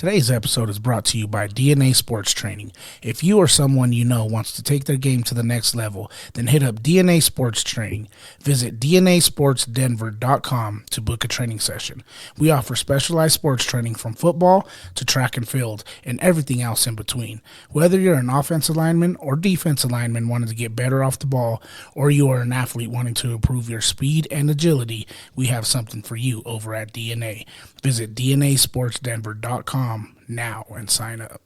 Today's episode is brought to you by DNA Sports Training. If you or someone you know wants to take their game to the next level, then hit up DNA Sports Training. Visit DNASportsDenver.com to book a training session. We offer specialized sports training from football to track and field and everything else in between. Whether you're an offensive lineman or defensive lineman wanting to get better off the ball, or you are an athlete wanting to improve your speed and agility, we have something for you over at DNA. Visit DNASportsDenver.com now and sign up.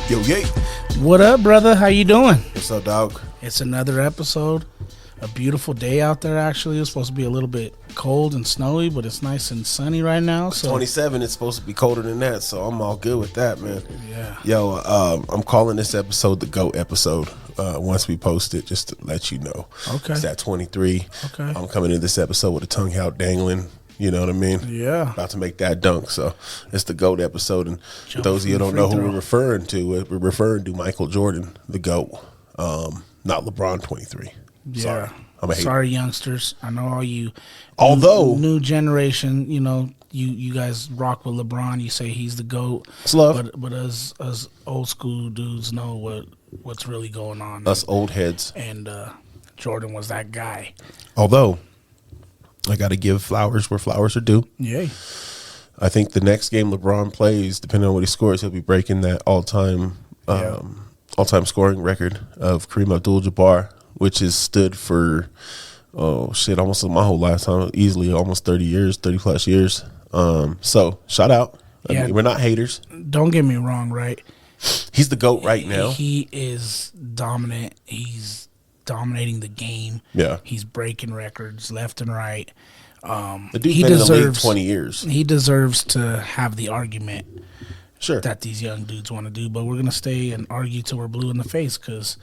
Yo, yay. What up, brother? How you doing? What's up, dog? It's another episode. A beautiful day out there, actually. It's supposed to be a little bit cold and snowy, but it's nice and sunny right now. So 27, it's supposed to be colder than that, so I'm all good with that, man. Yeah. Yo, I'm calling this episode the GOAT episode once we post it, just to let you know. Okay. It's at 23. Okay. I'm coming in this episode with a tongue out dangling. You know what I mean? Yeah. About to make that dunk. So it's the GOAT episode. And Jump those of you who from don't the know free who throw. we're referring to Michael Jordan, the GOAT, not LeBron 23. Yeah. Sorry. I'm a hater. Sorry, youngsters. I know all you Although- new generation, you know, you guys rock with LeBron. You say he's the GOAT. It's love. But us old school dudes know what's really going on. Us old heads. And Jordan was that guy. Although, I got to give flowers where flowers are due. Yay. I think the next game LeBron plays, depending on what he scores, he'll be breaking that all-time scoring record of Kareem Abdul-Jabbar, which has stood for, almost my whole lifetime, easily almost 30 plus years. So, shout out. Yeah. I mean, we're not haters. Don't get me wrong, right? He's the GOAT right now. He is dominant. He's dominating the game. Yeah. He's breaking records left and right. The dude's been in the league 20 years. He deserves to have the argument Sure. that these young dudes want to do, but we're going to stay and argue till we're blue in the face because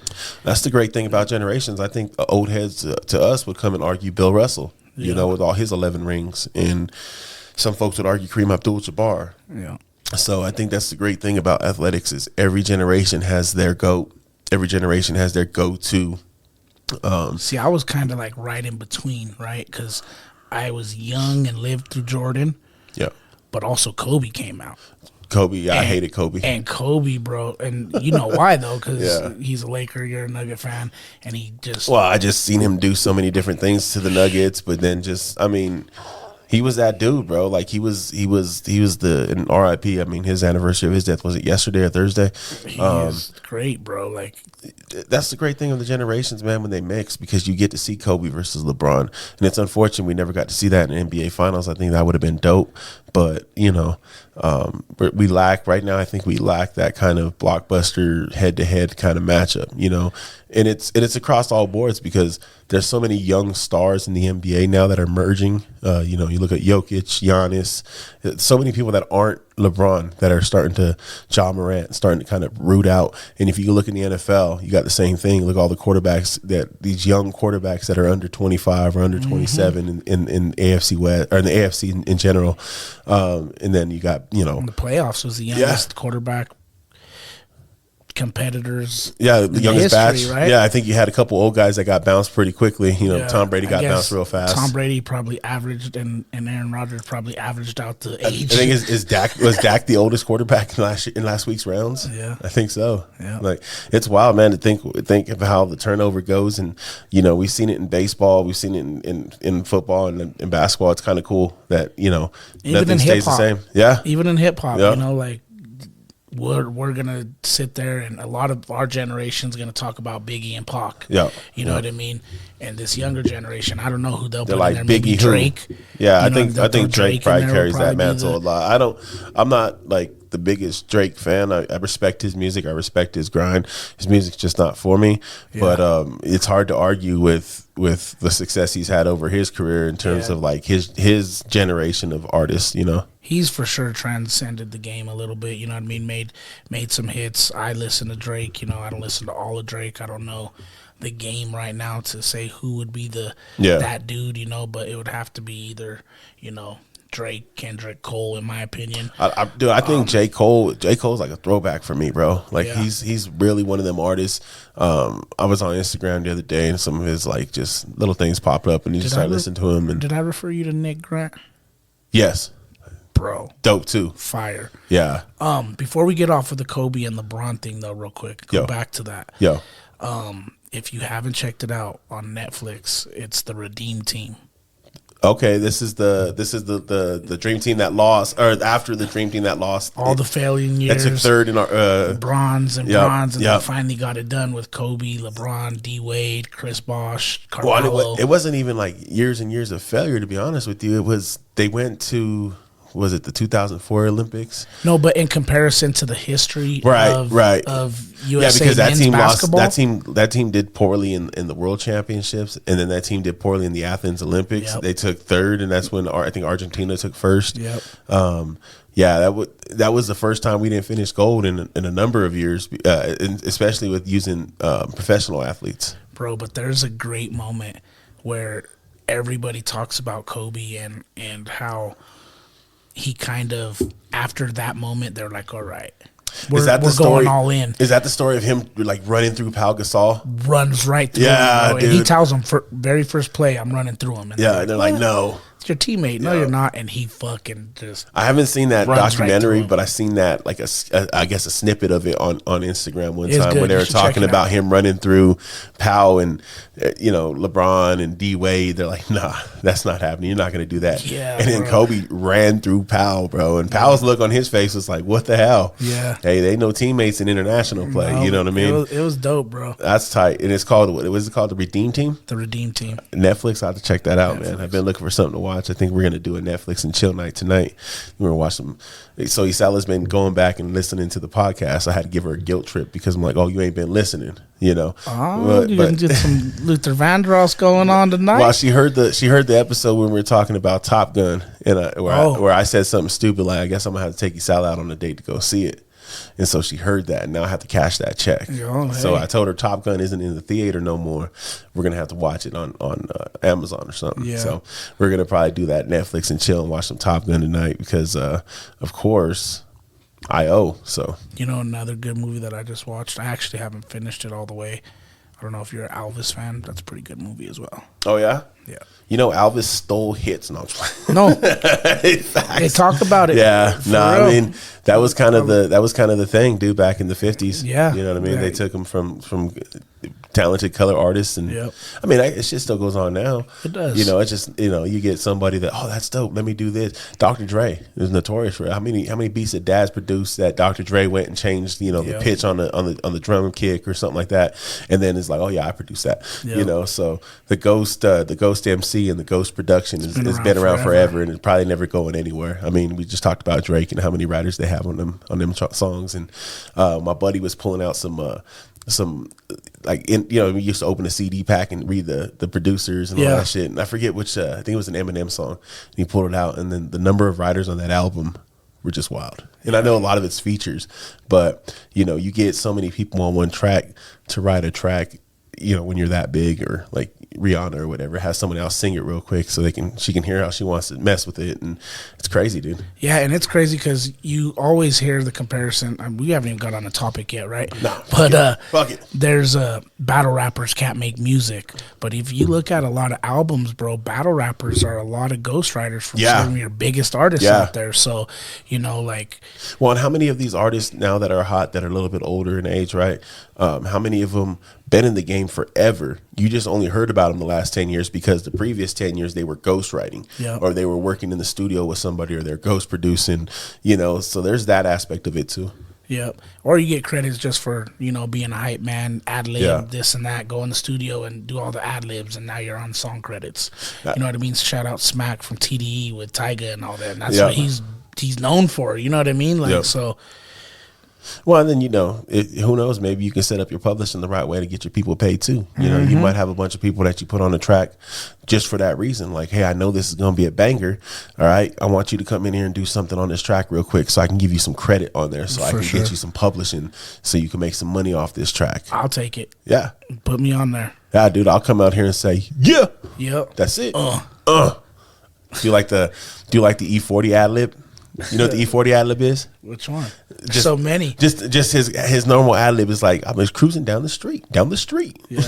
That's the great thing about generations. I think old heads to us would come and argue Bill Russell, you know, with all his 11 rings. And some folks would argue Kareem Abdul-Jabbar. yeah. So I think that's the great thing about athletics is every generation has their GOAT. Every generation has their go-to. See, I was kind of like right in between, right? Because I was young and lived through Jordan, Yeah. but also Kobe came out. Kobe. Yeah, I hated Kobe. And Kobe, bro, and you know why, though, because Yeah. he's a Laker, you're a Nugget fan, and he just... Well, I just seen him do so many different things to the Nuggets, but then he was that dude, bro. Like he was the in RIP. I mean, his anniversary of his death, was it yesterday or Thursday? He is great, bro. Like, That's the great thing of the generations, man, when they mix, because you get to see Kobe versus LeBron. And it's unfortunate we never got to see that in NBA Finals. I think that would have been dope. But, you know, we lack right now. I think we lack that kind of blockbuster head-to-head kind of matchup, you know. And it's across all boards because there's so many young stars in the NBA now that are merging. You know, you look at Jokic, Giannis, so many people that aren't LeBron that are starting to, Ja Morant, starting to kind of root out. And if you look in the NFL, you got the same thing. Look at all the quarterbacks, these young quarterbacks that are under 25 or under 27 in AFC West, or in the AFC in general. And then you got, you know, in the playoffs was the youngest quarterback competitors. Yeah, the youngest history, batch. right? Yeah, I think you had a couple old guys that got bounced pretty quickly. You know, Yeah, Tom Brady I got guess bounced real fast. Tom Brady probably averaged, and Aaron Rodgers probably averaged out the age. I think was Dak the oldest quarterback in last week's rounds? Yeah. I think so. Yeah. Like, it's wild, man, to think of how the turnover goes. And, you know, we've seen it in baseball, we've seen it in football and in basketball. It's kind of cool that, you know, Even nothing in stays the hip-hop. same. Yeah. Even in hip hop, Yeah. you know, like we're gonna sit there, and a lot of our generation's gonna talk about Biggie and Pac. Yeah. You know what I mean? And this younger generation, I don't know who they'll They're put like in there. Maybe Biggie who? Drake. Yeah, You I know, think they'll throw Drake in probably there, will carries that probably be mantle a lot. I'm not like the biggest Drake fan. I respect his music. I respect his grind. His music's just not for me. Yeah. But it's hard to argue with the success he's had over his career in terms Yeah. of like his generation of artists, you know. He's for sure transcended the game a little bit. You know what I mean? Made some hits. I listen to Drake. You know, I don't listen to all of Drake. I don't know the game right now to say who would be that dude. You know, but it would have to be either, you know, Drake, Kendrick, Cole, in my opinion. I think J. Cole's like a throwback for me, bro. Like Yeah. he's really one of them artists. I was on Instagram the other day and some of his like just little things popped up and you just started listening to him. And did I refer you to Nick Grant? yes, Bro, dope too. fire. Yeah. Before we get off of the Kobe and LeBron thing, though, real quick, go Yo. back to that. Yo. If you haven't checked it out on Netflix, it's the Redeem Team. Okay, this is the dream team that lost, or after the dream team that lost All the failing years. that took third in our bronze, and yep. they finally got it done with Kobe, LeBron, D-Wade, Chris Bosh, Well, Carmelo. it wasn't even like years and years of failure, to be honest with you. It was they went to, was it the 2004 Olympics? No, but in comparison to the history of USA because that men's team basketball, lost. That team did poorly in the World Championships, and then that team did poorly in the Athens Olympics. Yep. They took third, and that's when I think Argentina took first. Yep. That was the first time we didn't finish gold in a number of years, and especially with using professional athletes. Bro, but there's a great moment where everybody talks about Kobe and how he kind of, after that moment, they're like, all right, we're going all in. Is that the story of him like running through Pau Gasol? Runs right through him, bro. And he tells him, for very first play, I'm running through him. And they're like, no. It's your teammate. No, you're not. And he fucking just. I haven't seen that documentary, right, but I seen that like I guess a snippet of it on Instagram one It's time good. where they You were should check talking it about out. him running through Powell and LeBron and D Wade. They're like, nah, that's not happening. You're not going to do that. Yeah, and then bro. Kobe ran through Powell, bro, and Powell's look on his face was like, what the hell? Yeah. Hey, they know teammates in international play. No, you know what I mean? It was dope, bro. That's tight. And it's called, what was it called? The Redeem Team? The Redeem Team. Netflix. I have to check that out, man. I've been looking for something to watch. I think we're gonna do a Netflix and chill night tonight. We're gonna watch some. So Isala's been going back and listening to the podcast. I had to give her a guilt trip because I'm like, oh, you ain't been listening, Oh, you didn't get some Luther Vandross going on tonight. Well, she heard the episode when we were talking about Top Gun, and where I said something stupid like, I guess I'm gonna have to take Isala out on a date to go see it. And so she heard that, and now I have to cash that check. Oh, hey. So I told her Top Gun isn't in the theater no more. We're gonna have to watch it on Amazon or something. Yeah. So we're gonna probably do that Netflix and chill and watch some Top Gun tonight because, of course, I owe. So another good movie that I just watched. I actually haven't finished it all the way. I don't know if you're an Elvis fan. That's a pretty good movie as well. Oh yeah. Yeah. Elvis stole hits. No, No, they talk about it. Yeah, for no, real. I mean that was kind of the thing, dude. Back in the 50s, Yeah. you know what I mean. Yeah. They took him from talented color artists, and Yep. I mean, it shit still goes on now. It does. It's just you get somebody that, oh, that's dope. Let me do this. Dr. Dre is notorious for it. How many beats that Daz produced that Dr. Dre went and changed, the Yep. pitch on the drum kick or something like that, and then it's like, oh yeah, I produced that. Yep. So the Ghost MC and the Ghost production has been around forever, and it's probably never going anywhere. I mean, we just talked about Drake and how many writers they have on them songs, and my buddy was pulling out some like we used to open a CD pack and read the producers and all that shit, and I forget which I think it was an Eminem song, and he pulled it out, and then the number of writers on that album were just wild. And I know a lot of it's features, but you get so many people on one track to write a track, when you're that big, or like Rihanna or whatever, has someone else sing it real quick so she can hear how she wants to mess with it, and it's crazy, dude. Yeah, and it's crazy because you always hear the comparison. We haven't even got on the topic yet, right? No, but fuck it. There's battle rappers can't make music, but if you look at a lot of albums, bro, battle rappers are a lot of ghostwriters from some of your biggest artists out there. So well, and how many of these artists now that are hot, that are a little bit older in age, right? How many of them been in the game forever? You just only heard about them the last 10 years because the previous 10 years they were ghostwriting, or they were working in the studio with somebody, or they're ghost producing, so there's that aspect of it too. Yep. Or you get credits just for, being a hype man, ad lib, this and that, go in the studio and do all the ad libs, and now you're on song credits. You know what I mean? Shout out Smack from TDE with Tyga and all that. And that's what he's known for. You know what I mean? So. Well, and then, who knows, maybe you can set up your publishing the right way to get your people paid too. You might have a bunch of people that you put on the track just for that reason. Like, hey, I know this is going to be a banger. All right, I want you to come in here and do something on this track real quick so I can give you some credit on there, so I can get you some publishing so you can make some money off this track. I'll take it. Yeah. Put me on there. Yeah, dude, I'll come out here and say, yeah. Yep. That's it. Do you like the E40 ad lib? You know what the E40 ad lib is? Which one? Just, so many. Just his normal ad lib is like, I'm just cruising down the street. Yeah.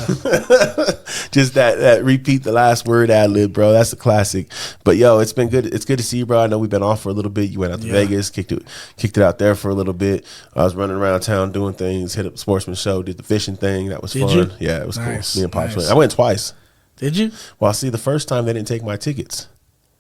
Just that repeat the last word ad lib, bro. That's a classic. But yo, it's been good. It's good to see you, bro. I know we've been off for a little bit. You went out to Vegas, kicked it out there for a little bit. I was running around town doing things, hit up the Sportsman Show, did the fishing thing. That was fun. You? Yeah, it was cool. Me and Pops went. Nice. I went twice. Did you? Well, see, the first time they didn't take my tickets.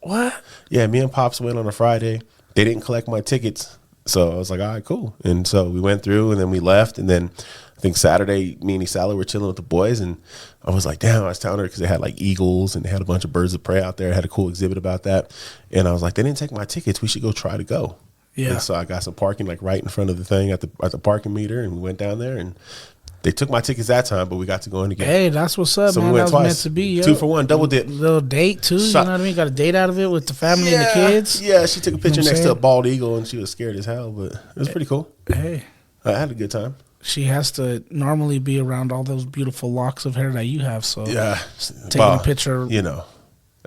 What? Yeah, me and Pops went on a Friday. They didn't collect my tickets. So I was like, all right, cool. And so we went through and then we left. And then I think Saturday, me and Isala were chilling with the boys. And I was like, damn, I was telling her because they had like eagles and they had a bunch of birds of prey out there. I had a cool exhibit about that. And I was like, they didn't take my tickets. We should go try to go. Yeah. And so I got some parking like right in front of the thing at the parking meter. And we went down there and they took my tickets that time, but we got to go in again. Hey, that's what's up, So man. we went That was twice. meant to be. Yo. 2 for 1, double dip. Little date, too. You know what I mean? Got a date out of it with the family and the kids. Yeah, she took a picture You know what I'm next to a saying? bald eagle and she was scared as hell, but it was pretty cool. Hey, I had a good time. she has to normally be around all those beautiful locks of hair that you have. So Yeah. taking Well, a picture you know.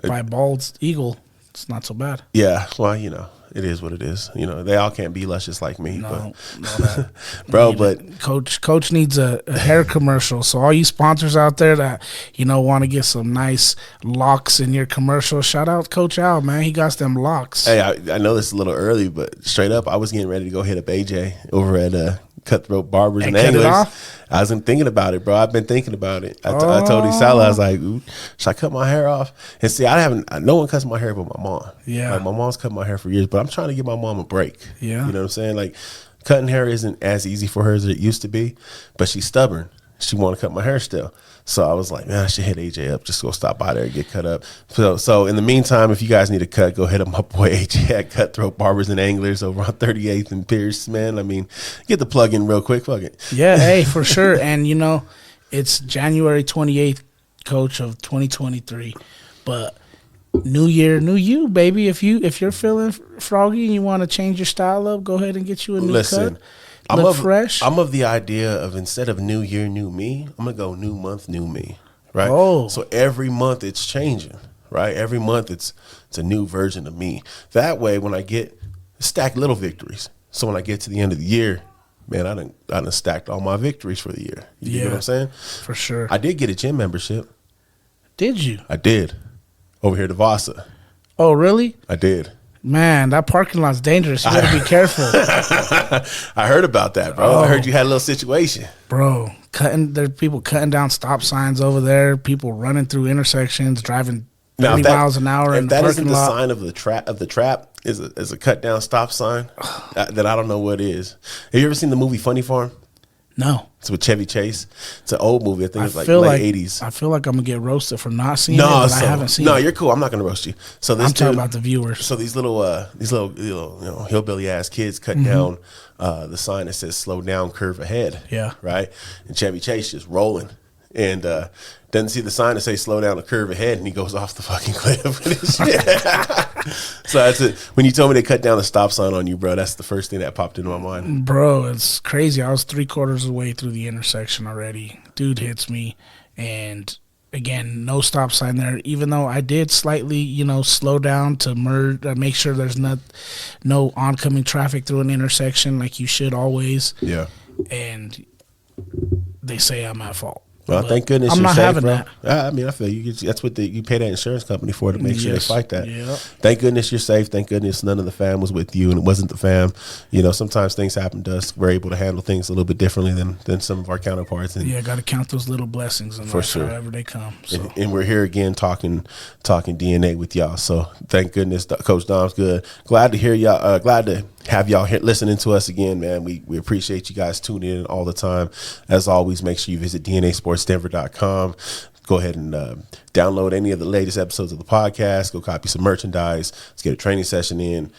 by a bald eagle, it's not so bad. Yeah, well, you know, it is what it is. You know, they all can't be luscious like me. No, but, bro, but Coach needs a hair commercial. So all you sponsors out there that want to get some nice locks in your commercial, shout out Coach Al, man. He got them locks. hey, I know this is a little early, but straight up, I was getting ready to go hit up AJ over at Cutthroat Barbers and cut it Anglers. off? I wasn't thinking about it, bro. I've been thinking about it. I told Isala, I was like, ooh, should I cut my hair off? And see, no one cuts my hair but my mom. Yeah. Like, my mom's cut my hair for years, but I'm trying to give my mom a break. Yeah. You know what I'm saying? Like, cutting hair isn't as easy for her as it used to be, but she's stubborn. She want to cut my hair still. So I was like, man, I should hit AJ up. Just go stop by there and get cut up. So in the meantime, if you guys need a cut, go hit up my boy AJ at Cutthroat Barbers and Anglers over on 38th and Pierce, man. I mean, get the plug in real quick. Fuck it. Yeah, hey, for sure. And, it's January 28th, Coach, of 2023. But new year, new you, baby. If you're feeling froggy and you want to change your style up, go ahead and get you a new cut. Look fresh. I'm of the idea of instead of new year, new me, I'm going to go new month, new me, right? Oh. So every month it's changing, right? Every month it's a new version of me. That way when I get stack little victories. So when I get to the end of the year, man, I done stacked all my victories for the year. You know what I'm saying? For sure. I did get a gym membership. Did you? I did. Over here to Vasa. Oh, really? I did. Man, that parking lot's dangerous. You got to be careful. I heard about that, bro. I heard you had a little situation. Bro, there's people cutting down stop signs over there, people running through intersections, driving 30 miles an hour in the parking lot. If that isn't the sign of the trap is a cut down stop sign, then I don't know what is. Have you ever seen the movie Funny Farm? No. It's with Chevy Chase. It's an old movie. I think it's like late 80s. I feel like I'm going to get roasted for not seeing it, but I haven't seen it. No, you're cool. I'm not going to roast you. So this I'm talking about the viewers. So these little hillbilly ass kids cut down the sign that says slow down, curve ahead. Yeah. Right? And Chevy Chase just rolling. And doesn't see the sign that say slow down, a curve ahead, and he goes off the fucking cliff with his shit. So that's it. When you told me they cut down the stop sign on you, bro, that's the first thing that popped into my mind. Bro, it's crazy. I was 3/4 of the way through the intersection already. Dude hits me, and again, no stop sign there. Even though I did slightly, slow down to merge, make sure there's no oncoming traffic through an intersection like you should always. Yeah. And they say I'm at fault. Well, thank goodness I'm you're not safe, having bro. that. I mean, I feel you. That's what you pay that insurance company for, to make sure they fight that. Yep. Thank goodness you're safe. Thank goodness none of the fam was with you, and it wasn't the fam. Sometimes things happen to us. We're able to handle things a little bit differently than some of our counterparts. And got to count those little blessings in life, sure. however they come. So. And we're here again talking DNA with y'all. So thank goodness Coach Dom's good. Glad to hear y'all. Glad to have y'all here listening to us again, man. We appreciate you guys tuning in all the time. As always, make sure you visit DNASportsDenver.com. Go ahead and download any of the latest episodes of the podcast. Go copy some merchandise. Let's get a training session in.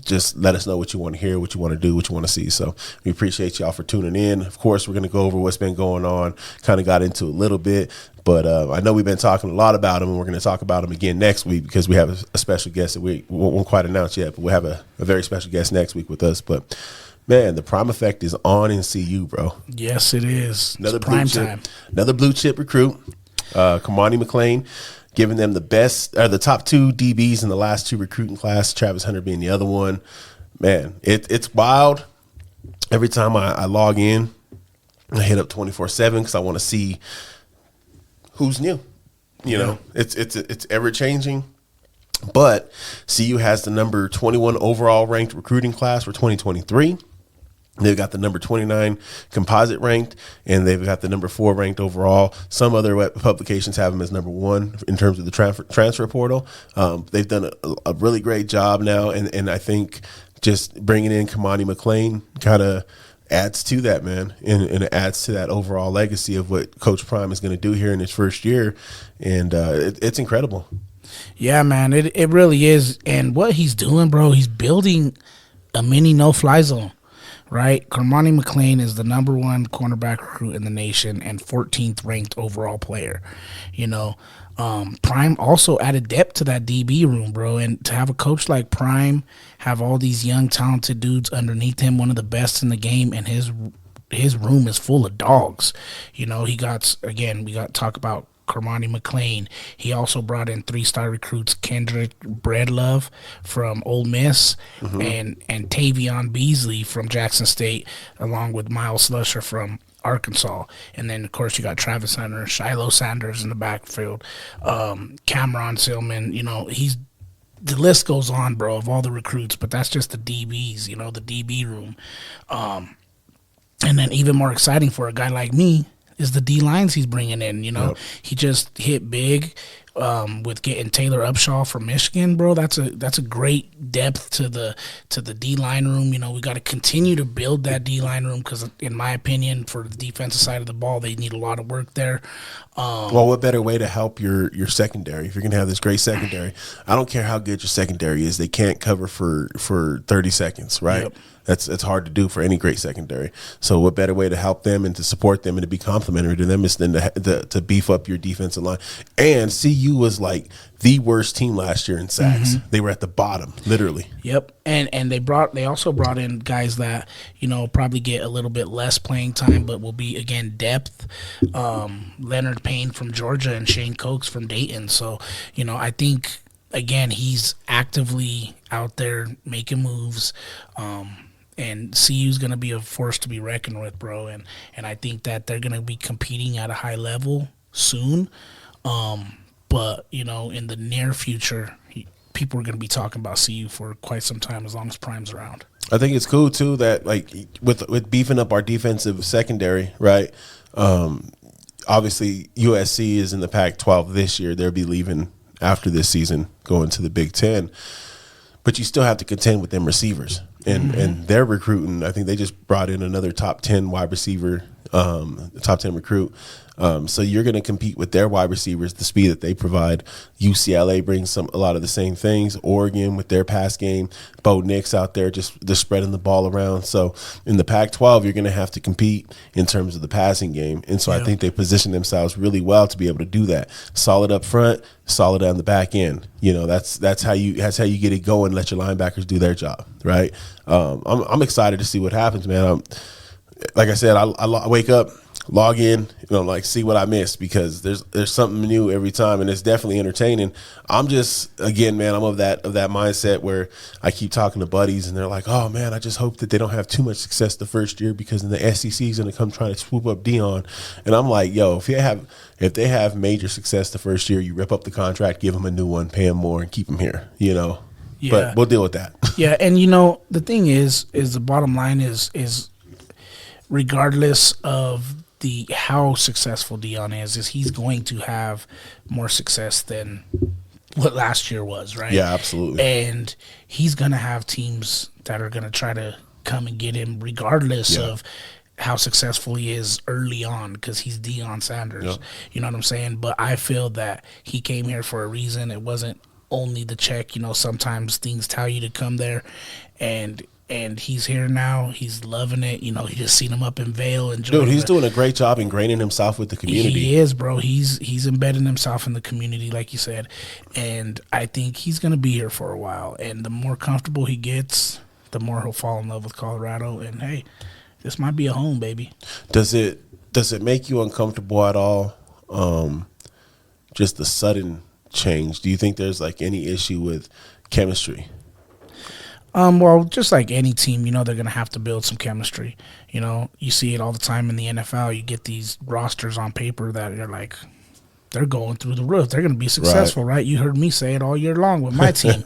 Just let us know what you want to hear, what you want to do, what you want to see. So we appreciate y'all for tuning in. Of course, we're going to go over what's been going on. Kind of got into a little bit, but I know we've been talking a lot about them, and we're going to talk about them again next week because we have a special guest that we won't quite announce yet, but we'll have a very special guest next week with us. But man, the Prime Effect is on in CU, bro. Yes, it is. Another it's prime time. Another blue chip recruit, Kamani McLean. giving them the top 2 DBs in the last 2 recruiting class, Travis Hunter being the other one. Man, it's wild. Every time I log in, I hit up 24/7 because I want to see who's new. You know, it's ever changing. But CU has the number 21 overall ranked recruiting class for 2023. They've got the number 29 composite ranked, and they've got the number 4 ranked overall. Some other publications have them as number 1 in terms of the transfer portal. They've done a really great job now, and I think just bringing in Kamani McLean kind of adds to that, man, and it adds to that overall legacy of what Coach Prime is going to do here in his first year, and it's incredible. Yeah, man, it really is. And what he's doing, bro, he's building a mini no-fly zone, right? Cormani McLean is the number 1 cornerback recruit in the nation and 14th ranked overall player. You know, Prime also added depth to that DB room, bro. And to have a coach like Prime have all these young, talented dudes underneath him, one of the best in the game, and his room is full of dogs. You know, we got to talk about Cormani McLean. He also brought in 3-star recruits Kendrick Breedlove from Ole Miss and Tavion Beasley from Jackson State, along with Miles Slusher from Arkansas. And then, of course, you got Travis Hunter, Shiloh Sanders in the backfield, Cameron Silman. You know, the list goes on, bro, of all the recruits, but that's just the DBs, you know, the DB room. And then even more exciting for a guy like me is the D lines he's bringing in. You know, He just hit big with getting Taylor Upshaw from Michigan, bro. That's a great depth to the D line room. You know, we got to continue to build that D line room because, in my opinion, for the defensive side of the ball, they need a lot of work there. Well, what better way to help your secondary if you're going to have this great secondary? I don't care how good your secondary is; they can't cover for 30 seconds, right? Yep. It's hard to do for any great secondary. So what better way to help them and to support them and to be complimentary to them is than to beef up your defensive line. And CU was like the worst team last year in sacks. They were at the bottom, literally. Yep. And they also brought in guys that, you know, probably get a little bit less playing time, but will be, again, depth. Leonard Payne from Georgia and Shane Cokes from Dayton. So, you know, I think, again, he's actively out there making moves. And CU's going to be a force to be reckoned with, bro. And I think that they're going to be competing at a high level soon. But, you know, in the near future, people are going to be talking about CU for quite some time as long as Prime's around. I think it's cool, too, that, like, with beefing up our defensive secondary, right, obviously USC is in the Pac-12 this year. They'll be leaving after this season, going to the Big Ten. But you still have to contend with them receivers. And they're recruiting. I think they just brought in another top 10 wide receiver, top 10 recruit. So you're going to compete with their wide receivers, the speed that they provide. UCLA brings a lot of the same things. Oregon with their pass game. Bo Nix out there just spreading the ball around. So in the Pac-12, you're going to have to compete in terms of the passing game. And so I think they position themselves really well to be able to do that. Solid up front, solid on the back end. You know, that's how you get it going. Let your linebackers do their job, right? I'm excited to see what happens, man. Like I said, I wake up, log in, you know, like see what I missed because there's something new every time, and it's definitely entertaining. I'm just, again, man, I'm of that mindset where I keep talking to buddies and they're like, oh man, I just hope that they don't have too much success the first year because then the SEC is going to come trying to swoop up Dion. And I'm like, yo, if they have major success the first year, you rip up the contract, give them a new one, pay them more, and keep them here, you know. Yeah. But we'll deal with that. Yeah, and you know, the thing is the bottom line is regardless of how successful Dion is he's going to have more success than what last year was, right? Yeah, absolutely. And he's going to have teams that are going to try to come and get him regardless of how successful he is early on because he's Deion Sanders. Yep. You know what I'm saying? But I feel that he came here for a reason. It wasn't only the check. You know, sometimes things tell you to come there, and he's here now. He's loving it. You know, he just seen him up in Vail. Dude, he's doing a great job ingraining himself with the community. He is, bro. He's embedding himself in the community, like you said. And I think he's going to be here for a while. And the more comfortable he gets, the more he'll fall in love with Colorado. And, hey, this might be a home, baby. Does it make you uncomfortable at all, just the sudden change? Do you think there's like any issue with chemistry? Well, just like any team, they're going to have to build some chemistry. You see it all the time in the NFL. You get these rosters on paper that you're like, they're going through the roof. They're going to be successful, right? You heard me say it all year long with my team.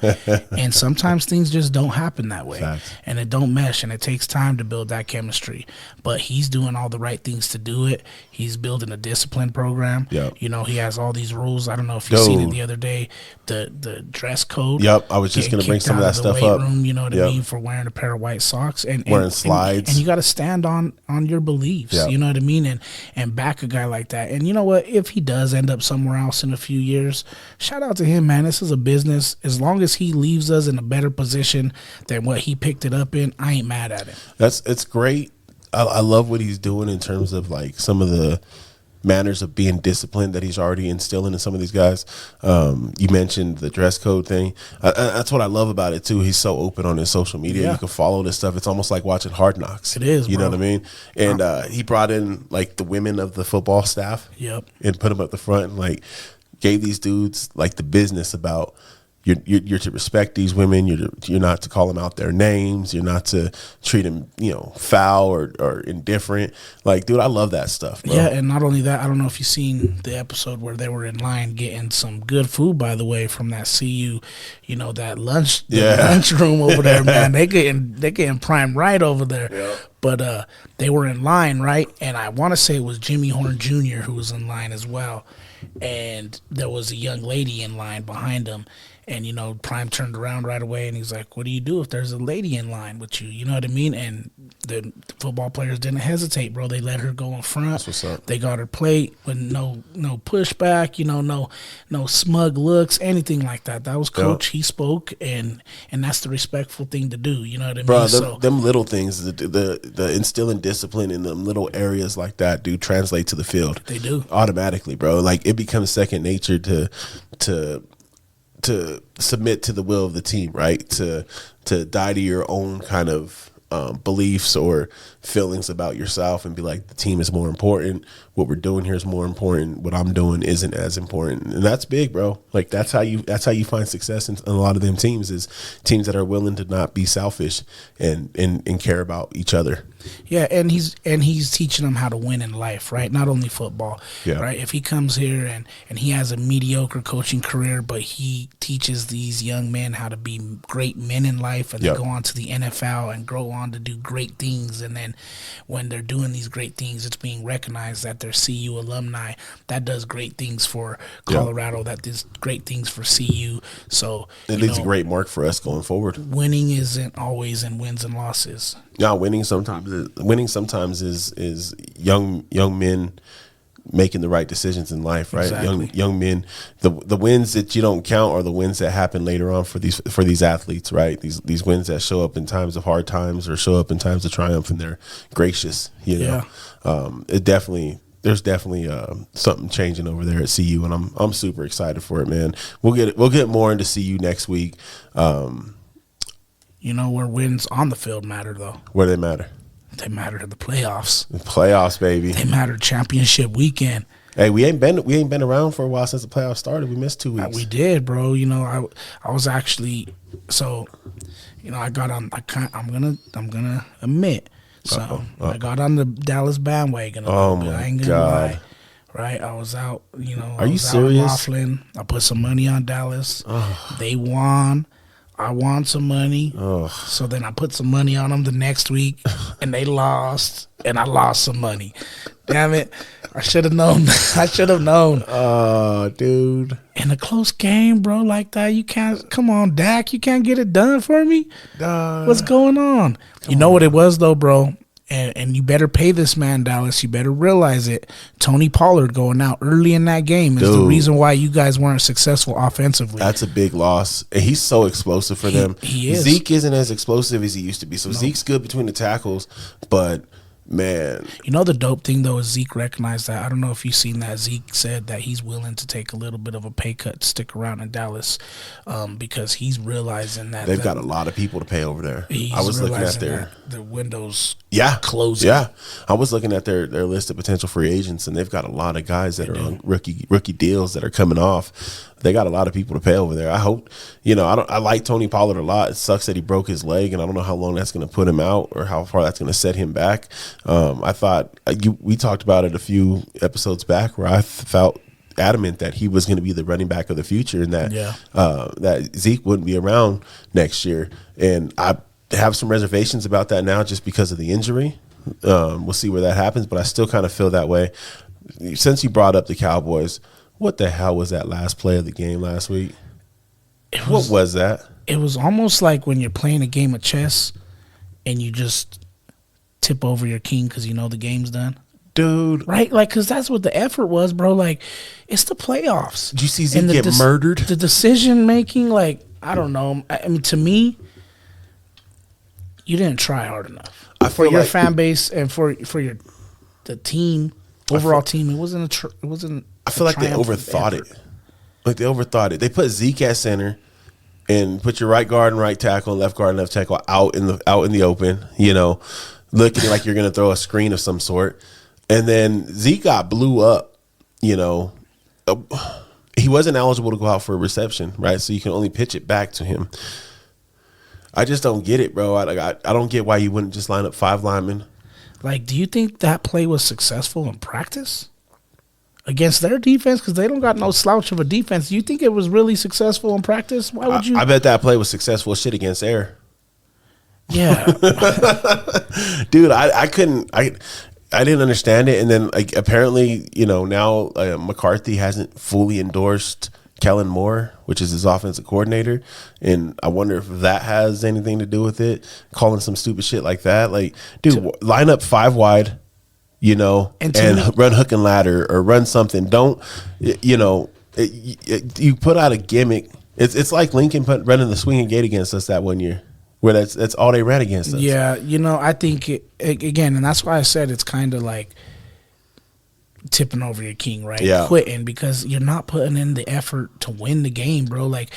And sometimes things just don't happen that way. Facts. And it don't mesh, and it takes time to build that chemistry. But he's doing all the right things to do it. He's building a discipline program. Yep. He has all these rules. I don't know if you've seen it the other day, the dress code. Yep, I was just going to bring some of that stuff up. Room, you know what I mean, for wearing a pair of white socks. And wearing slides. And you got to stand on your beliefs, you know what I mean, and back a guy like that. And you know what? If he does end up somewhere else in a few years, shout out to him, man. This is a business. As long as he leaves us in a better position than what he picked it up in, I ain't mad at him. It's great. I love what he's doing in terms of like some of the manners of being disciplined that he's already instilling in some of these guys. You mentioned the dress code thing. That's what I love about it too. He's so open on his social media. Yeah. You can follow this stuff. It's almost like watching Hard Knocks. It is, you bro. know what I mean? And he brought in like the women of the football staff. Yep. And put them up the front and like gave these dudes like the business about you're to respect these women. You're not to call them out their names. You're not to treat them, foul or indifferent. Like, dude, I love that stuff, bro. Yeah, and not only that, I don't know if you've seen the episode where they were in line getting some good food, by the way, from that CU, that lunchroom over there, man. They getting prime right over there. Yeah. But they were in line, right? And I want to say it was Jimmy Horn Jr. who was in line as well. And there was a young lady in line behind him. And, Prime turned around right away, and he's like, what do you do if there's a lady in line with you? You know what I mean? And the football players didn't hesitate, bro. They let her go in front. That's what's up. They got her plate with no pushback, no smug looks, anything like that. That was Coach. Yep. He spoke, and that's the respectful thing to do. You know what I mean? Bro, them little things, the instilling discipline in them little areas like that, do translate to the field. They do. Automatically, bro. Like, it becomes second nature to submit to the will of the team, right? To die to your own kind of beliefs or feelings about yourself and be like, the team is more important. What we're doing here is more important. What I'm doing isn't as important. And that's big, bro. Like, that's how you find success in a lot of them teams, is teams that are willing to not be selfish and care about each other. Yeah, and he's teaching them how to win in life, right? Not only football, right? If he comes here and he has a mediocre coaching career, but he teaches these young men how to be great men in life, and they go on to the NFL and grow on to do great things, and then when they're doing these great things, it's being recognized that they're CU alumni. That does great things for Colorado. That does great things for CU. So it leaves a great mark for us going forward. Winning isn't always in wins and losses. Yeah, winning sometimes is young men making the right decisions in life, right? Exactly. Young men. The wins that you don't count are the wins that happen later on for these athletes, right? These wins that show up in times of hard times or show up in times of triumph, and they're gracious. There's definitely something changing over there at CU, and I'm super excited for it, man. We'll get more into CU next week. Where wins on the field matter, though. Where they matter? They matter to the playoffs. The playoffs, baby. They matter championship weekend. Hey, we ain't been around for a while since the playoffs started. We missed 2 weeks. We did, bro. I was actually I got on. I'm gonna admit. So I got on the Dallas bandwagon. Oh my I ain't gonna God. lie. Right, I was out. Are you serious? Waffling. I put some money on Dallas. They won. I won some money. So then I put some money on them the next week, and they lost, and I lost some money. Damn it. I should have known. I should have known. Oh, dude. In a close game, bro, like that, you can't. Come on, Dak. You can't get it done for me? What's going on? You know what it was, though, bro? And you better pay this man, Dallas. You better realize it. Tony Pollard going out early in that game is the reason why you guys weren't successful offensively. That's a big loss. And he's so explosive for them. He is. Zeke isn't as explosive as he used to be. So Zeke's good between the tackles, but man. The dope thing, though, is Zeke recognized that. I don't know if you've seen that. Zeke said that he's willing to take a little bit of a pay cut to stick around in Dallas because he's realizing that they've got a lot of people to pay over there. I was looking at their window's Yeah, closing. yeah. I was looking at their list of potential free agents, and they've got a lot of guys that are on rookie deals that are coming off. They got a lot of people to pay over there. I hope, I like Tony Pollard a lot. It sucks that he broke his leg, and I don't know how long that's going to put him out or how far that's going to set him back. I thought we talked about it a few episodes back where I felt adamant that he was going to be the running back of the future, and that that Zeke wouldn't be around next year. And I have some reservations about that now just because of the injury. We'll see where that happens, but I still kind of feel that way. Since you brought up the Cowboys, what the hell was that last play of the game last week? What was that? It was almost like when you're playing a game of chess and you just tip over your king because you know the game's done. Dude. Right? Like, because that's what the effort was, bro. Like, it's the playoffs. Did you see Zeke get murdered? The decision-making, like, I don't know. I mean, to me, you didn't try hard enough. For your fan base and for the team, overall team, it wasn't I feel like they overthought it. Like, they overthought it. They put Zeke at center and put your right guard and right tackle and left guard and left tackle out in the open, looking like you're going to throw a screen of some sort. And then Zeke got blew up, He wasn't eligible to go out for a reception, right? So you can only pitch it back to him. I just don't get it, bro. I don't get why you wouldn't just line up 5 linemen. Like, do you think that play was successful in practice against their defense? Because they don't got no slouch of a defense. Do you think it was really successful in practice? Why would you? I bet that play was successful as shit against air. Yeah. Dude, I couldn't. I didn't understand it, and then apparently, now McCarthy hasn't fully endorsed Kellen Moore, which is his offensive coordinator, and I wonder if that has anything to do with it. Calling some stupid shit like that, like, dude, line up 5 wide, and run hook and ladder or run something. Don't, you put out a gimmick. It's like Lincoln running the swinging gate against us that one year. Where that's all they ran against us. Yeah, I think, again, and that's why I said it's kind of like tipping over your king, right? Yeah. Quitting because you're not putting in the effort to win the game, bro. Like,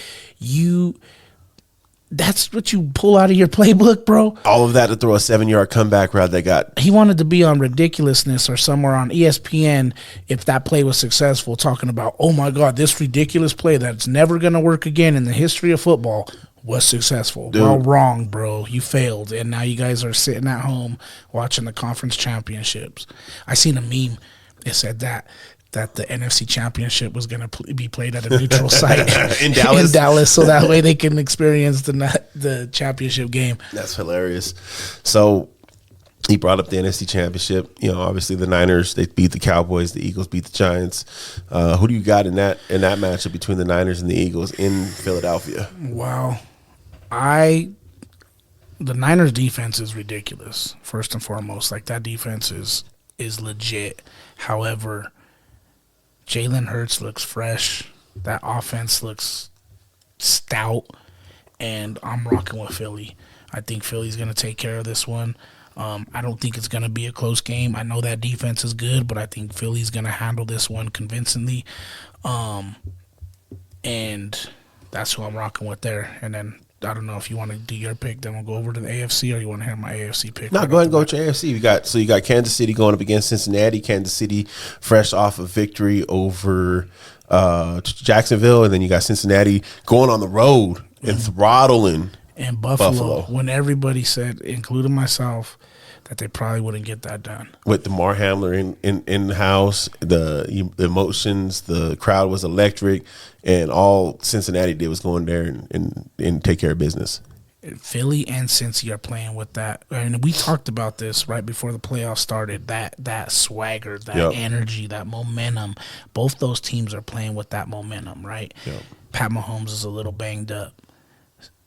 that's what you pull out of your playbook, bro. All of that to throw a 7-yard comeback route they got. He wanted to be on Ridiculousness or somewhere on ESPN if that play was successful, talking about, oh, my God, this ridiculous play that's never going to work again in the history of football was successful. Dude. Well, wrong, bro. You failed, and now you guys are sitting at home watching the conference championships. I seen a meme. It said that the NFC championship was going to be played at a neutral site in Dallas, so that way they can experience the championship game. That's hilarious. So he brought up the NFC championship. Obviously the Niners, they beat the Cowboys. The Eagles beat the Giants. Who do you got in that matchup between the Niners and the Eagles in Philadelphia? Wow. The Niners defense is ridiculous, first and foremost. Like, that defense is legit. However, Jalen Hurts looks fresh. That offense looks stout, and I'm rocking with Philly. I think Philly's going to take care of this one. I don't think it's going to be a close game. I know that defense is good, but I think Philly's going to handle this one convincingly. And that's who I'm rocking with there. And then I don't know if you want to do your pick, then we'll go over to the AFC, or you want to hear my AFC pick. No, go ahead and go with your AFC. You got Kansas City going up against Cincinnati. Kansas City fresh off of victory over Jacksonville, and then you got Cincinnati going on the road and throttling and Buffalo. When everybody said, including myself, that they probably wouldn't get that done. With DeMar Hamlin in the house, the emotions, the crowd was electric, and all Cincinnati did was go in there and take care of business. Philly and Cincy are playing with that. And we talked about this right before the playoffs started, that swagger, that energy, that momentum. Both those teams are playing with that momentum, right? Yep. Pat Mahomes is a little banged up.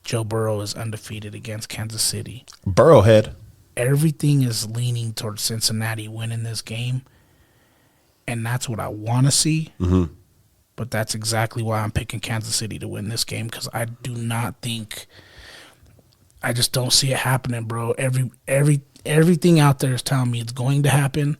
Joe Burrow is undefeated against Kansas City. Burrowhead. Everything is leaning towards Cincinnati winning this game, and that's what I want to see. Mm-hmm. But that's exactly why I'm picking Kansas City to win this game, because I do not think – I just don't see it happening, bro. Everything out there is telling me it's going to happen,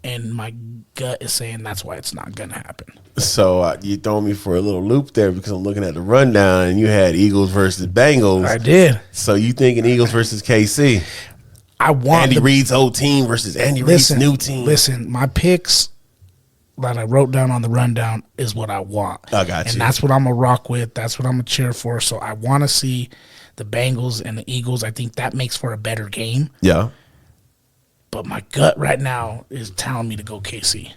and my gut is saying that's why it's not going to happen. So you throw me for a little loop there because I'm looking at the rundown, and you had Eagles versus Bengals. I did. So you thinking Eagles versus KC? I want Andy Reid's old team versus Andy Reid's new team. Listen, my picks that I wrote down on the rundown is what I want. I got you. And that's what I'm going to rock with. That's what I'm going to cheer for. So I want to see the Bengals and the Eagles. I think that makes for a better game. Yeah. But my gut right now is telling me to go KC.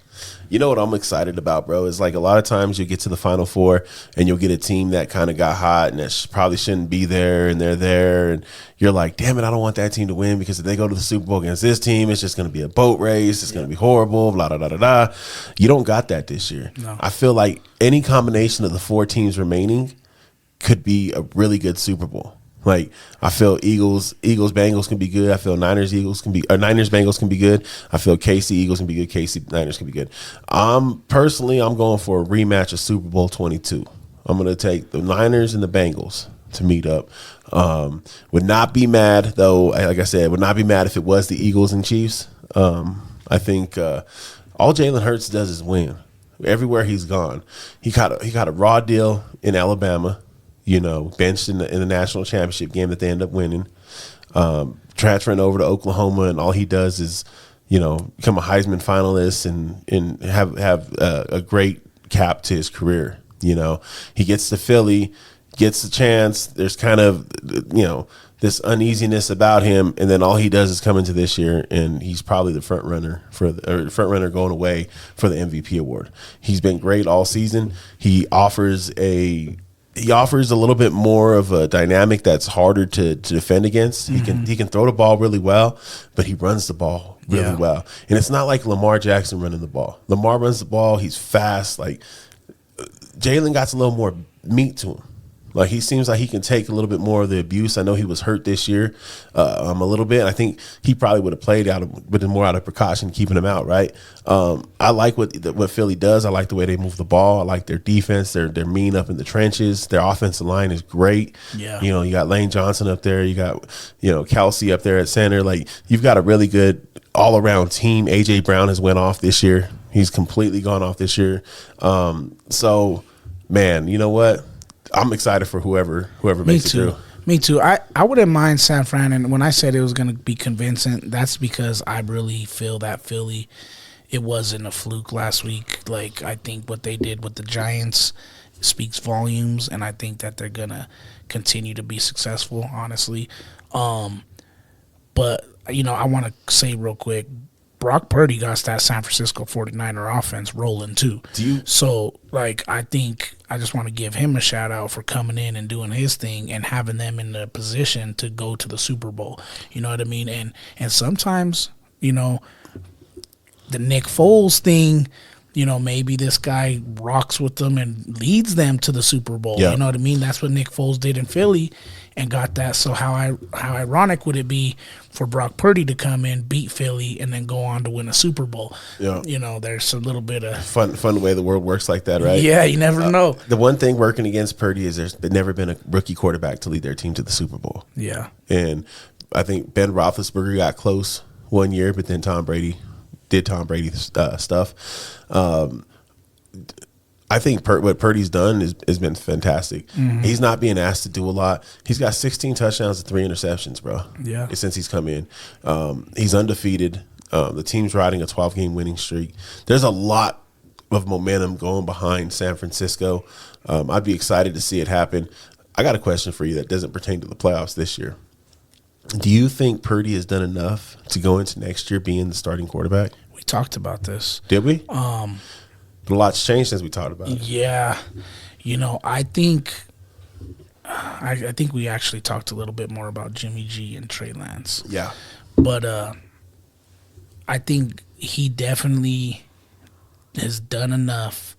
You know what I'm excited about, bro, is like a lot of times you get to the Final Four and you'll get a team that kind of got hot and that probably shouldn't be there, and they're there, and you're like, damn it, I don't want that team to win, because if they go to the Super Bowl against this team, it's just going to be a boat race. It's going to be horrible, blah, blah, blah, blah, blah. You don't got that this year. No. I feel like any combination of the 4 teams remaining could be a really good Super Bowl. Like, I feel Eagles, Bengals can be good. I feel Niners, Bengals can be good. I feel KC, Eagles can be good. KC, Niners can be good. Personally, I'm going for a rematch of Super Bowl 22. I'm going to take the Niners and the Bengals to meet up. Would not be mad, though. Like I said, would not be mad if it was the Eagles and Chiefs. I think all Jalen Hurts does is win. Everywhere he's gone, he got a raw deal in Alabama. You know, benched in the national championship game that they end up winning, transferring over to Oklahoma, and all he does is, you know, become a Heisman finalist and have a great cap to his career. You know, he gets to Philly, gets the chance. There's kind of, you know, this uneasiness about him, and then all he does is come into this year, and he's probably the front runner going away for the MVP award. He's been great all season. He offers a little bit more of a dynamic that's harder to defend against. Mm-hmm. He can throw the ball really well, but he runs the ball really well. And it's not like Lamar Jackson running the ball. Lamar runs the ball. He's fast. Like, Jalen got a little more meat to him. Like, he seems like he can take a little bit more of the abuse. I know he was hurt this year a little bit. I think he probably would have played more out of precaution, keeping him out, right? I like what Philly does. I like the way they move the ball. I like their defense. They're mean up in the trenches. Their offensive line is great. Yeah. You know, you got Lane Johnson up there. You got, you know, Kelsey up there at center. Like, you've got a really good all-around team. A.J. Brown has went off this year. He's completely gone off this year. So, man, you know what? I'm excited for whoever makes it through. Me too. I wouldn't mind San Fran, and when I said it was going to be convincing, that's because I really feel that Philly, it wasn't a fluke last week. Like, I think what they did with the Giants speaks volumes, and I think that they're going to continue to be successful, honestly. But, you know, I want to say real quick, Brock Purdy got that San Francisco 49er offense rolling too. So, like, I think I just want to give him a shout out for coming in and doing his thing and having them in the position to go to the Super Bowl. You know what I mean? And sometimes, you know, the Nick Foles thing, you know, maybe this guy rocks with them and leads them to the Super Bowl. Yeah. You know what I mean? That's what Nick Foles did in Philly and got that. So how ironic would it be for Brock Purdy to come in, beat Philly, and then go on to win a Super Bowl? Yeah. You know, there's a little bit of Fun the way the world works like that, right? Yeah, you never know. The one thing working against Purdy is there's never been a rookie quarterback to lead their team to the Super Bowl. Yeah. And I think Ben Roethlisberger got close one year, but then Tom Brady did Tom Brady stuff. I think what Purdy's done has been fantastic. Mm-hmm. He's not being asked to do a lot. He's got 16 touchdowns and 3 interceptions, bro. Yeah. Since he's come in. He's undefeated. The team's riding a 12-game winning streak. There's a lot of momentum going behind San Francisco. I'd be excited to see it happen. I got a question for you that doesn't pertain to the playoffs this year. Do you think Purdy has done enough to go into next year being the starting quarterback? We talked about this. Did we? But a lot's changed since we talked about it. Yeah. You know, I think we actually talked a little bit more about Jimmy G and Trey Lance. Yeah. But I think he definitely has done enough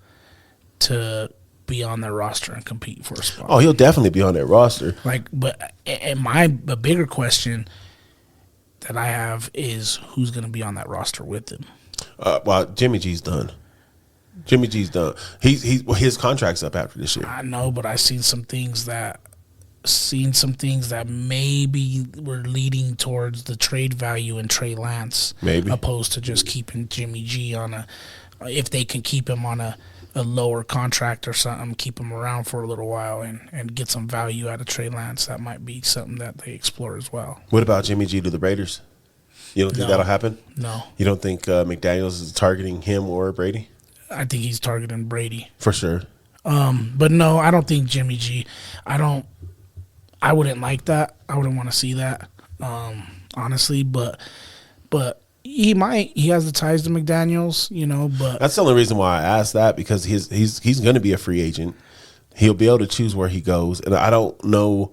to be on their roster and compete for a spot. Oh, he'll definitely be on that roster. A bigger question that I have is who's going to be on that roster with him. Well, Jimmy G's done. His contract's up after this year. I know, but I've seen some things that maybe were leading towards the trade value in Trey Lance, maybe, opposed to just keeping Jimmy G if they can keep him on a lower contract or something, keep him around for a little while and get some value out of Trey Lance. That might be something that they explore as well. What about Jimmy G to the Raiders? You don't think that'll happen? No. You don't think McDaniels is targeting him or Brady? I think he's targeting Brady. For sure. But no, I don't think Jimmy G. I wouldn't like that. I wouldn't want to see that, honestly. But he might. He has the ties to McDaniels, But that's the only reason why I asked that, because he's going to be a free agent. He'll be able to choose where he goes, and I don't know.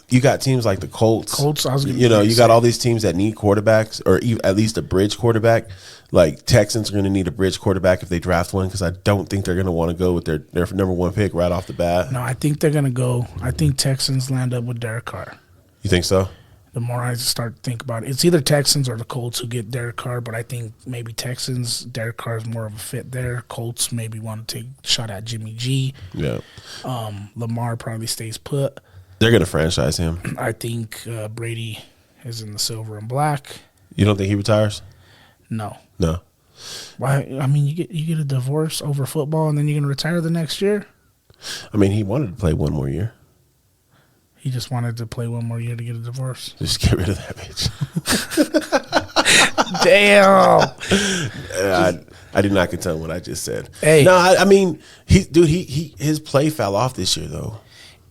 You got teams like the Colts. I was you got all these teams that need quarterbacks, or at least a bridge quarterback. Like Texans are going to need a bridge quarterback if they draft one, because I don't think they're going to want to go with their number one pick right off the bat. No, I think they're going to go. I think Texans land up with Derek Carr. You think so? The more I start to think about it, it's either Texans or the Colts who get Derek Carr, but I think maybe Texans, Derek Carr is more of a fit there. Colts maybe want to take a shot at Jimmy G. Yeah. Lamar probably stays put. They're going to franchise him. I think Brady is in the silver and black. You don't think he retires? No. Why? I mean, you get a divorce over football, and then you're going to retire the next year? I mean, he wanted to play one more year. He just wanted to play one more year to get a divorce. Just get rid of that bitch. Damn. I did not contend what I just said. Hey. No, I mean, his play fell off this year, though.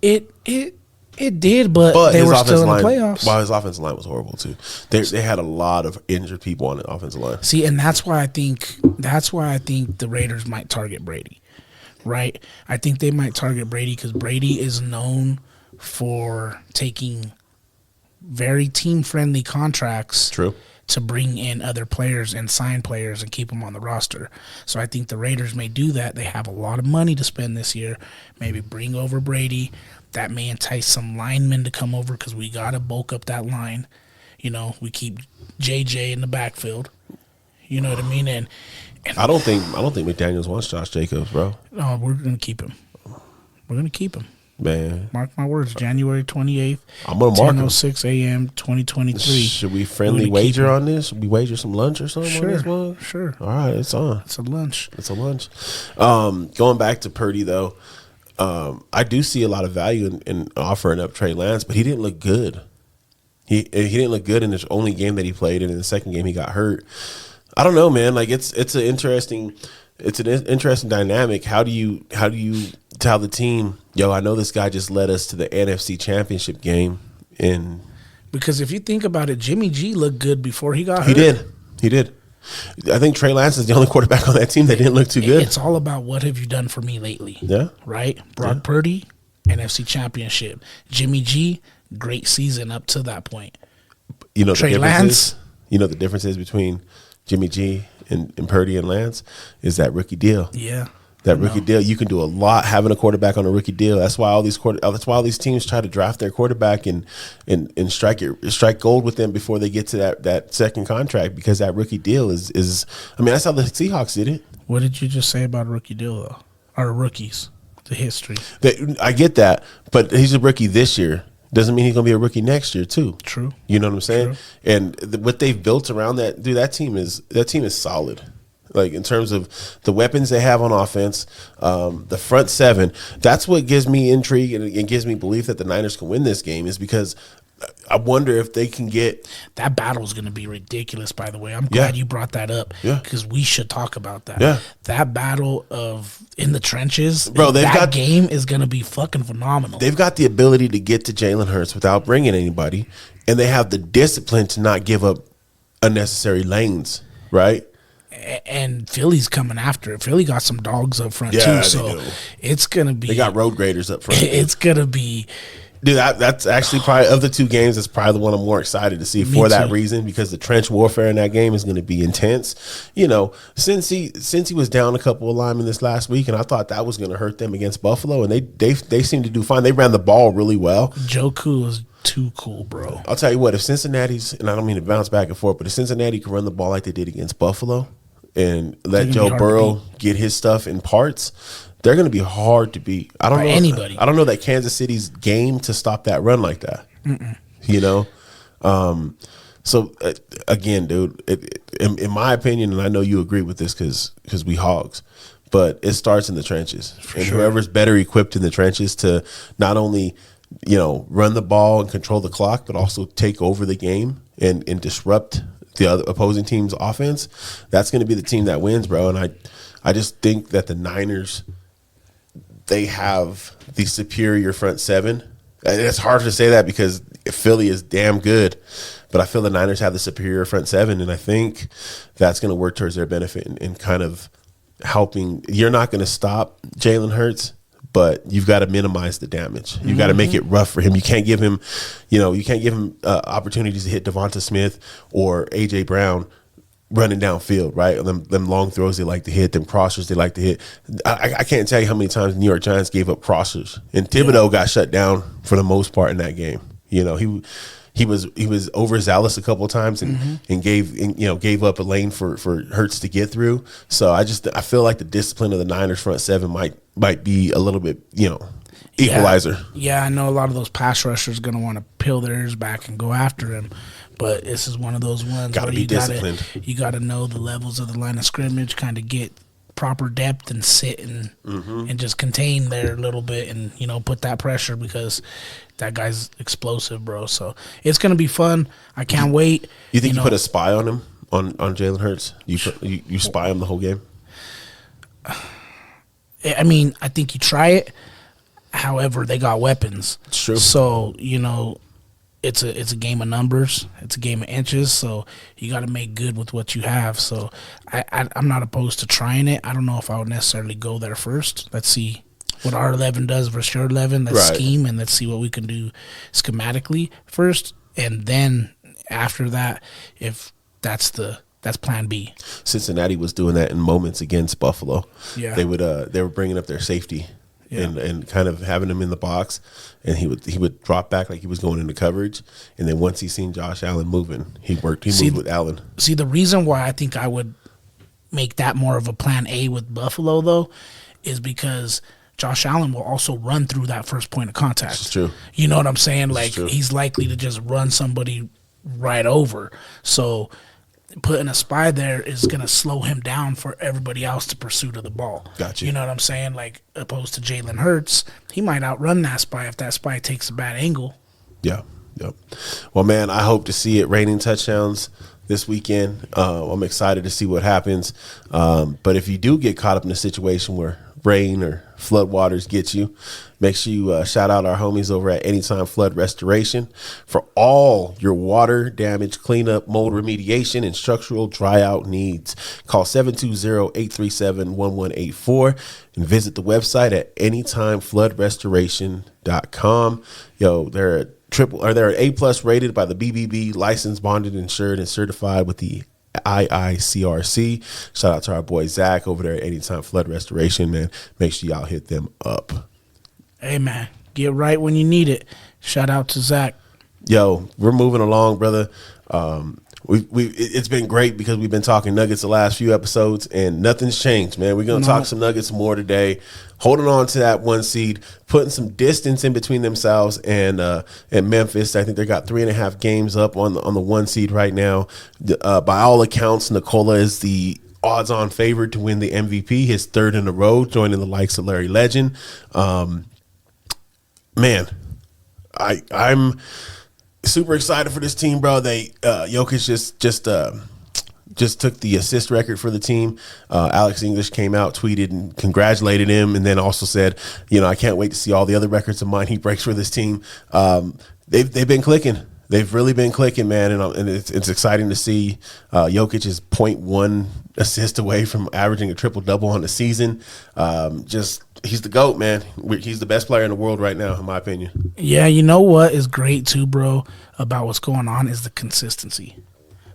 It did, but they were still in the playoffs. Well, his offensive line was horrible too. They had a lot of injured people on the offensive line. See, and that's why I think the Raiders might target Brady, right? I think they might target Brady because Brady is known for taking very team-friendly contracts. True. To bring in other players and sign players and keep them on the roster. So I think the Raiders may do that. They have a lot of money to spend this year. Maybe bring over Brady. That may entice some linemen to come over because we got to bulk up that line. We keep JJ in the backfield. You know what I mean? And I don't think McDaniels wants Josh Jacobs, bro. No, we're going to keep him. We're going to keep him. Man. Mark my words, January 28th, I'm going to mark him. 10:06 a.m., 2023. Should we friendly wager on this? Should we wager some lunch or something on this one? Sure. All right, it's on. It's a lunch. Going back to Purdy, though, I do see a lot of value in offering up Trey Lance, but he didn't look good. He didn't look good in the only game that he played, and in the second game he got hurt. I don't know, man. Like it's an interesting dynamic. How do you tell the team, yo, I know this guy just led us to the NFC Championship game, because if you think about it, Jimmy G looked good before he got hurt. He did. I think Trey Lance is the only quarterback on that team that didn't look too good. It's all about what have you done for me lately. Yeah. Right? Brock Purdy, NFC Championship. Jimmy G, great season up to that point. Trey Lance. The difference is between Jimmy G and Purdy and Lance is that rookie deal. Yeah. That rookie deal, you can do a lot having a quarterback on a rookie deal. That's why all these teams try to draft their quarterback and strike gold with them before they get to that second contract, because that rookie deal is I mean, that's how the Seahawks did it. What did you just say about a rookie deal though? Or rookies, the history. I get that, but he's a rookie this year. Doesn't mean he's gonna be a rookie next year too. True. You know what I'm saying? True. And what they've built around that, dude, that team is solid. Like in terms of the weapons they have on offense, the front seven, that's what gives me intrigue and gives me belief that the Niners can win this game, is because I wonder if they can get – that battle is going to be ridiculous, by the way. I'm glad you brought that up, because we should talk about that. Yeah. That battle of in the trenches, bro, that game is going to be fucking phenomenal. They've got the ability to get to Jalen Hurts without bringing anybody, and they have the discipline to not give up unnecessary lanes, right? And Philly's coming after it. Philly got some dogs up front too, so it's gonna be. They got road graders up front. It's gonna be, dude. That's actually probably of the two games. That's probably the one I'm more excited to see for that reason, because the trench warfare in that game is going to be intense. Since he was down a couple of linemen this last week, and I thought that was going to hurt them against Buffalo, and they seem to do fine. They ran the ball really well. Joku was too cool, bro. I'll tell you what. If Cincinnati's, and I don't mean to bounce back and forth, but if Cincinnati can run the ball like they did against Buffalo, and let Joe Burrow get his stuff in parts, they're going to be hard to beat. I don't know anybody. I don't know that Kansas City's game to stop that run like that. So again, dude, in my opinion, and I know you agree with this because we hogs, but it starts in the trenches, and whoever's better equipped in the trenches to not only run the ball and control the clock, but also take over the game and disrupt the other opposing team's offense, that's going to be the team that wins, bro. And I just think that the Niners, they have the superior front seven. And it's hard to say that because Philly is damn good, but I feel the Niners have the superior front seven, and I think that's going to work towards their benefit and kind of helping. You're not going to stop Jalen Hurts, but you've got to minimize the damage. You've got to make it rough for him. You can't give him, opportunities to hit Devonta Smith or A.J. Brown running downfield, right? Them long throws they like to hit, them crossers they like to hit. I can't tell you how many times the New York Giants gave up crossers, and Thibodeau got shut down for the most part in that game. He was overzealous a couple of times and gave up a lane for Hurts to get through. So I feel like the discipline of the Niners front seven might be a little bit equalizer. Yeah, I know a lot of those pass rushers are going to want to peel their ears back and go after him. But this is one of those ones where you got to know the levels of the line of scrimmage, kind of get proper depth and sit and just contain there a little bit and, put that pressure because that guy's explosive, bro. So it's going to be fun. I can't wait. You think you put a spy on him, on Jalen Hurts? You spy him the whole game? I mean, I think you try it. However, they got weapons. It's true. So, it's a game of numbers. It's a game of inches. So you got to make good with what you have. So I'm not opposed to trying it. I don't know if I would necessarily go there first. Let's see what our 11 does versus your 11. Let's scheme and let's see what we can do schematically first. And then after that, if that's plan B. Cincinnati was doing that in moments against Buffalo. Yeah. They were bringing up their safety. Yeah. And kind of having him in the box, and he would drop back like he was going into coverage, and then once he seen Josh Allen moving, he moved with Allen. See, the reason why I think I would make that more of a plan A with Buffalo, though, is because Josh Allen will also run through that first point of contact. That's true. You know what I'm saying? Like, he's likely to just run somebody right over. So putting a spy there is going to slow him down for everybody else to pursuit of the ball. Gotcha. You know what I'm saying? Like, opposed to Jalen Hurts, he might outrun that spy if that spy takes a bad angle. Yeah. Yep. Well, man, I hope to see it raining touchdowns this weekend. I'm excited to see what happens. But if you do get caught up in a situation where rain or floodwaters get you, make sure you shout out our homies over at Anytime Flood Restoration for all your water damage cleanup, mold remediation, and structural dryout needs. Call 720-837-1184 and visit the website at anytimefloodrestoration.com. They're A+ rated by the BBB, licensed, bonded, insured, and certified with the IICRC. Shout out to our boy Zach over there at Anytime Flood Restoration, man. Make sure y'all hit them up. Hey, man, get right when you need it. Shout out to Zach. Yo, we're moving along, brother. It's been great because we've been talking Nuggets the last few episodes, and nothing's changed, man. We're gonna talk some Nuggets more today. Holding on to that 1 seed, putting some distance in between themselves and Memphis. I think they got 3.5 games up on the 1 seed right now. By all accounts, Nikola is the odds-on favorite to win the MVP, his third in a row, joining the likes of Larry Legend. Man, I'm super excited for this team, bro. Jokic just took the assist record for the team. Alex English came out, tweeted, and congratulated him, and then also said, I can't wait to see all the other records of mine he breaks for this team. They've been clicking. They've really been clicking, man, and it's exciting to see. Jokic is 0.1 assist away from averaging a triple-double on the season. He's the GOAT, man. He's the best player in the world right now, in my opinion. Yeah, you know what is great too, bro, about what's going on is the consistency.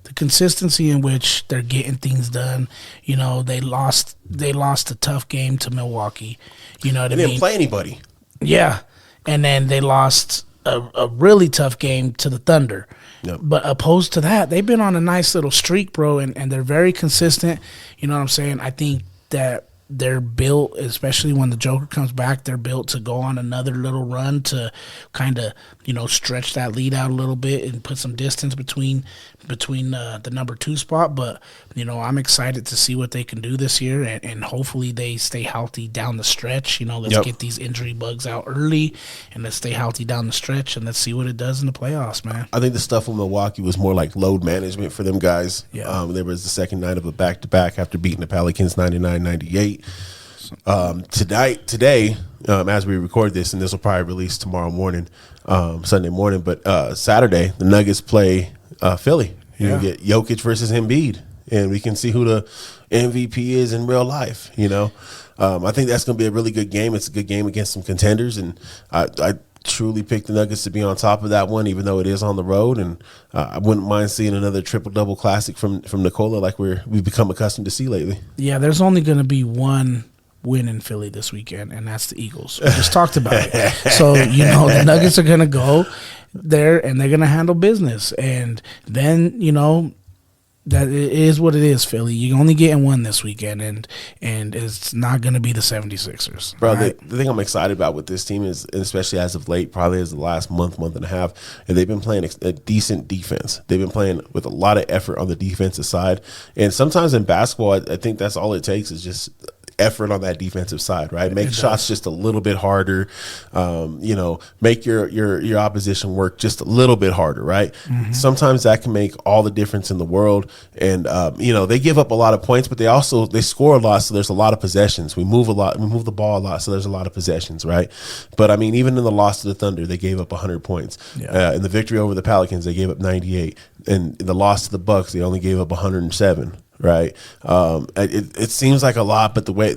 The consistency in which they're getting things done. They lost a tough game to Milwaukee. You know what I mean? They didn't play anybody. Yeah, and then they lost a really tough game to the Thunder. Yep. But opposed to that, they've been on a nice little streak, bro, and they're very consistent. You know what I'm saying? I think that they're built, especially when the Joker comes back, they're built to go on another little run to kind of, stretch that lead out a little bit and put some distance between the number 2 spot. But, I'm excited to see what they can do this year, and hopefully they stay healthy down the stretch. Let's get these injury bugs out early, and let's stay healthy down the stretch, and let's see what it does in the playoffs, man. I think the stuff with Milwaukee was more like load management for them guys. Yeah. There was the second night of a back-to-back after beating the Pelicans 99-98. Today, as we record this, and this will probably release tomorrow morning, Sunday morning, but Saturday, the Nuggets play Philly. You get Jokic versus Embiid, and we can see who the MVP is in real life, I think that's going to be a really good game. It's a good game against some contenders, and I truly picked the Nuggets to be on top of that one, even though it is on the road, and I wouldn't mind seeing another triple-double classic from Nikola like we've become accustomed to see lately. Yeah, there's only going to be one win in Philly this weekend, and that's the Eagles. We just talked about it. So, the Nuggets are going to go there, and they're going to handle business. And then, that it is what it is, Philly. You're only getting one this weekend, and it's not going to be the 76ers. Bro, right? the thing I'm excited about with this team is, especially as of late, probably as the last month and a half, and they've been playing a decent defense. They've been playing with a lot of effort on the defensive side. And sometimes in basketball, I think that's all it takes is just effort on that defensive side, right? Make shots just a little bit harder, make your opposition work just a little bit harder, right? Mm-hmm. Sometimes that can make all the difference in the world. And they give up a lot of points, but they score a lot, so there's a lot of possessions. We move the ball a lot, so there's a lot of possessions, right? But I mean, even in the loss to the Thunder, they gave up 100 points. Yeah. In the victory over the Pelicans, they gave up 98, and in the loss to the Bucks, they only gave up 107. Right, it seems like a lot, but the way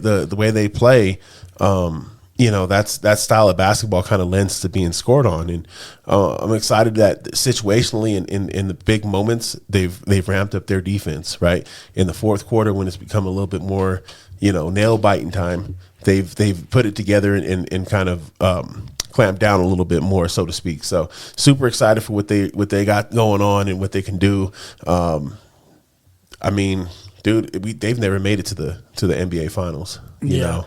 they play, that style of basketball kind of lends to being scored on, and I'm excited that situationally in the big moments they've ramped up their defense. Right, in the fourth quarter when it's become a little bit more nail biting time, they've put it together and kind of clamp down a little bit more, so to speak. So super excited for what they got going on and what they can do. I mean, dude, they've never made it to the NBA Finals. You know?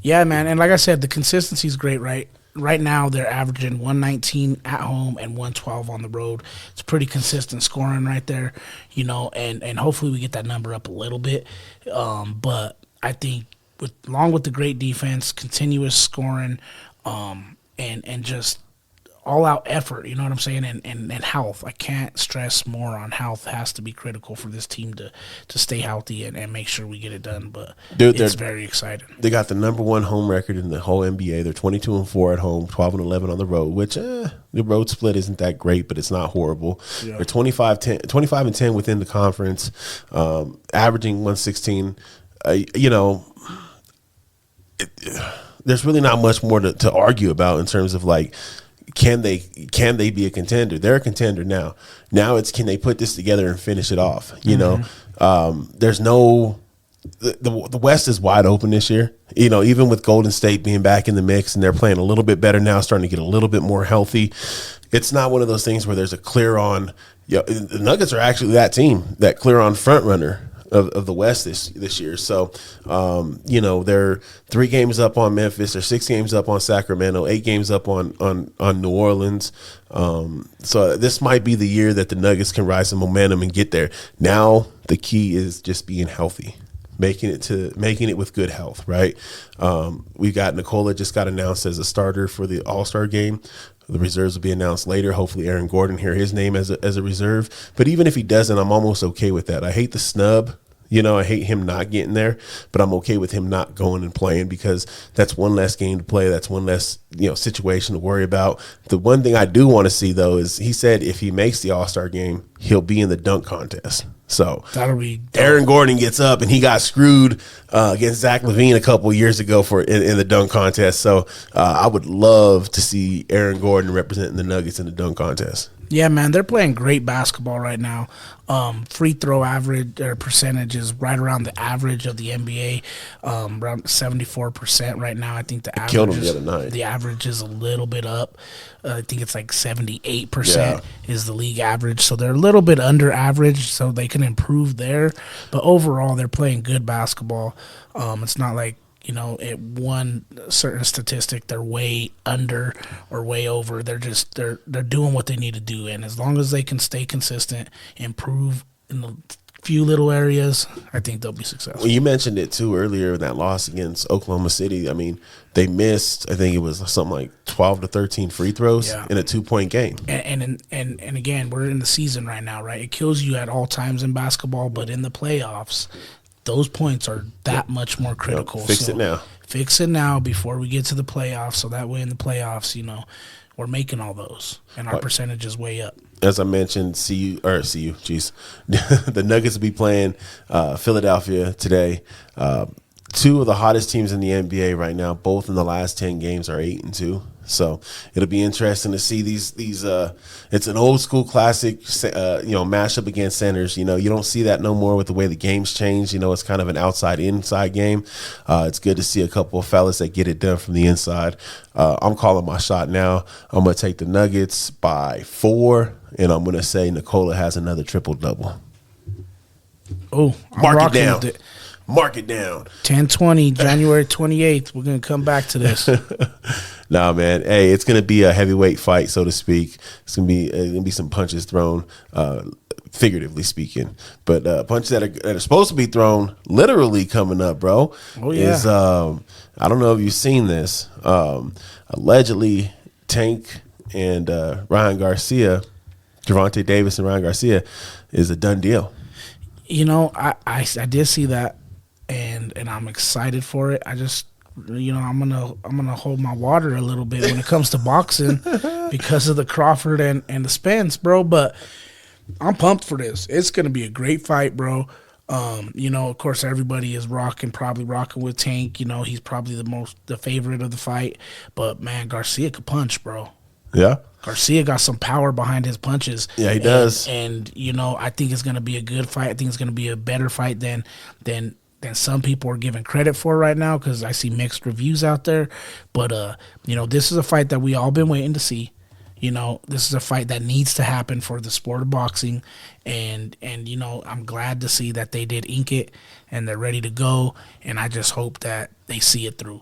Yeah, man. And like I said, the consistency is great, right? Right now, they're averaging 119 at home and 112 on the road. It's pretty consistent scoring right there, and hopefully we get that number up a little bit. But I think along with the great defense, continuous scoring, and just all-out effort, you know what I'm saying, and health. I can't stress more on health. Has to be critical for this team to stay healthy and make sure we get it done. But dude, it's very exciting. They got the number 1 home record in the whole NBA. They're 22-4 at home, 12-11 on the road, which the road split isn't that great, but it's not horrible. Yeah. They're 25-10 within the conference, averaging 116. There's really not much more to argue about in terms of like, can they be a contender? They're a contender now. Now it's, can they put this together and finish it off? There's no the West is wide open this year. Even with Golden State being back in the mix and they're playing a little bit better now, starting to get a little bit more healthy. It's not one of those things where there's a clear on. The Nuggets are actually that team, that clear on front runner of the West this year. So, they're 3 games up on Memphis. They're 6 games up on Sacramento, 8 games up on New Orleans. So this might be the year that the Nuggets can rise some momentum and get there. Now the key is just being healthy, making it with good health, right? We got Nikola just got announced as a starter for the All-Star game. The reserves will be announced later. Hopefully Aaron Gordon hear his name as a reserve. But even if he doesn't, I'm almost okay with that. I hate the snub. I hate him not getting there, but I'm okay with him not going and playing because that's one less game to play. That's one less, situation to worry about. The one thing I do want to see, though, is he said if he makes the All-Star game, he'll be in the dunk contest. So that'll be dope. Aaron Gordon gets up and he got screwed against Zach LaVine a couple of years ago in the dunk contest. So I would love to see Aaron Gordon representing the Nuggets in the dunk contest. Yeah, man, they're playing great basketball right now. Free throw average or percentage is right around the average of the NBA, around 74% right now. I think the average killed them the other night. The average is a little bit up. I think it's like 78% is the league average. So they're a little bit under average, so they can improve there. But overall, they're playing good basketball. It's not like at one certain statistic, they're way under or way over. They're doing what they need to do, and as long as they can stay consistent, improve in the few little areas, I think they'll be successful. Well, you mentioned it too earlier in that loss against Oklahoma City. I mean, they missed, I think it was something like 12 to 13 free throws in a 2-point game. And again, we're in the season right now, right? It kills you at all times in basketball, but in the playoffs, those points are that much more critical. Fix it now. Fix it now before we get to the playoffs, so that way in the playoffs, we're making all those, and our percentage is way up. As I mentioned, the Nuggets will be playing Philadelphia today. Two of the hottest teams in the NBA right now, both in the last 10 games, are 8-2. So it'll be interesting to see these. It's an old school classic, matchup against centers. You don't see that no more with the way the game's changed. It's kind of an outside-inside game. It's good to see a couple of fellas that get it done from the inside. I'm calling my shot now. I'm going to take the Nuggets by 4, and I'm going to say Nikola has another triple-double. Oh, mark it down. Mark it down. 10-20, January 28th. We're going to come back to this. Nah, man. Hey, it's going to be a heavyweight fight, so to speak. It's going to be some punches thrown, figuratively speaking. But punches that are supposed to be thrown literally coming up, bro. Oh, yeah. Is, I don't know if you've seen this. Allegedly, Tank and Ryan Garcia, Gervonta Davis and Ryan Garcia, is a done deal. I did see that, and I'm excited for it. I just, I'm gonna hold my water a little bit when it comes to boxing because of the Crawford and the Spence, bro. But I'm pumped for this. It's gonna be a great fight, bro. Of course, everybody is probably rocking with Tank. He's probably the favorite of the fight. But man, Garcia could punch, bro. Yeah. Garcia got some power behind his punches. Yeah, he does. And I think it's going to be a good fight. I think it's going to be a better fight than some people are giving credit for right now, because I see mixed reviews out there. But, this is a fight that we all been waiting to see. This is a fight that needs to happen for the sport of boxing. And I'm glad to see that they did ink it and they're ready to go. And I just hope that they see it through.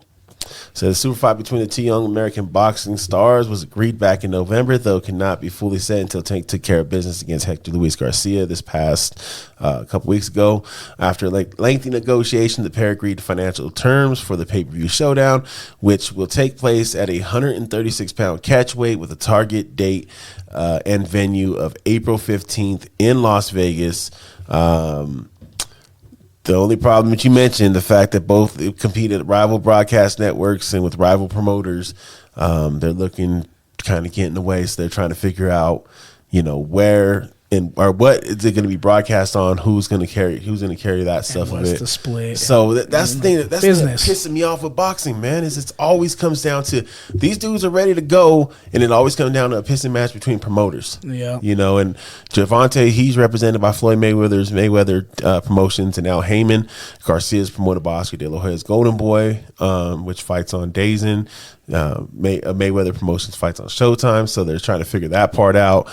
So the super fight between the two young American boxing stars was agreed back in November, though cannot be fully set until Tank took care of business against Hector Luis Garcia this past couple weeks ago. After lengthy negotiation, the pair agreed to financial terms for the pay-per-view showdown, which will take place at a 136-pound catchweight with a target date and venue of April 15th in Las Vegas. The only problem that you mentioned, the fact that both compete at rival broadcast networks and with rival promoters, they're looking kind of get in the way. So they're trying to figure out, where or what is it going to be broadcast on? Who's going to carry that stuff of it? What's the split? So that's the thing that's business pissing me off with boxing, man. Is it always comes down to these dudes are ready to go, and it always comes down to a pissing match between promoters. Yeah, and Gervonta, he's represented by Floyd Mayweather's Mayweather Promotions and Al Heyman. Garcia's promoted by Oscar De La Hoya's Golden Boy, which fights on DAZN. Mayweather Promotions fights on Showtime, so they're trying to figure that part out.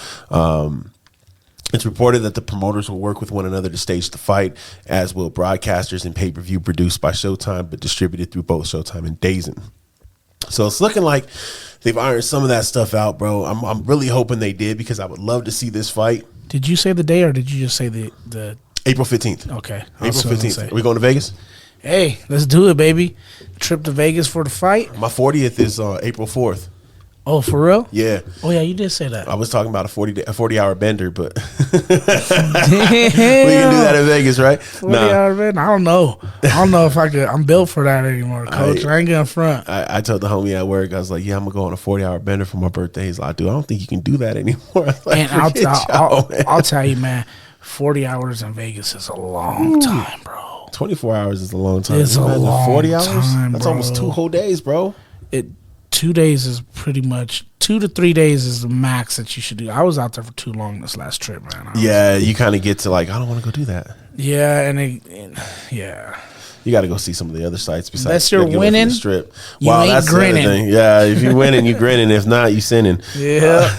It's reported that the promoters will work with one another to stage the fight, as will broadcasters and pay-per-view produced by Showtime but distributed through both Showtime and DAZN. So it's looking like they've ironed some of that stuff out, bro. I'm really hoping they did, because I would love to see this fight. Did you say the day, or did you just say the April 15th. Okay. April 15th. Are we going to Vegas? Hey, let's do it, baby. Trip to Vegas for the fight. My 40th is April 4th. Oh, for real? Yeah. Oh, yeah, you did say that. I was talking about a 40-hour bender, but we can do that in Vegas, right? 40-hour bender? I don't know if I could. I'm built for that anymore, Coach. I ain't going front. I told the homie at work, I was like, yeah, I'm going to go on a 40-hour bender for my birthday. He's like, dude, I don't think you can do that anymore. And I'll tell you, man, 40 hours in Vegas is a long time, bro. 24 hours is a long time. It's a long 40 hours? Time, That's bro. almost 2 whole days, bro. 2 days is pretty much 2 to 3 days is the max that you should do. I was out there for too long this last trip, man. You kind of get to I don't want to go do that. Yeah, yeah. You got to go see some of the other sites besides. Unless you're winning, the strip. You ain't that's grinning. The other thing. Yeah, if you're winning, you grinning. If not, you sinning. Yeah.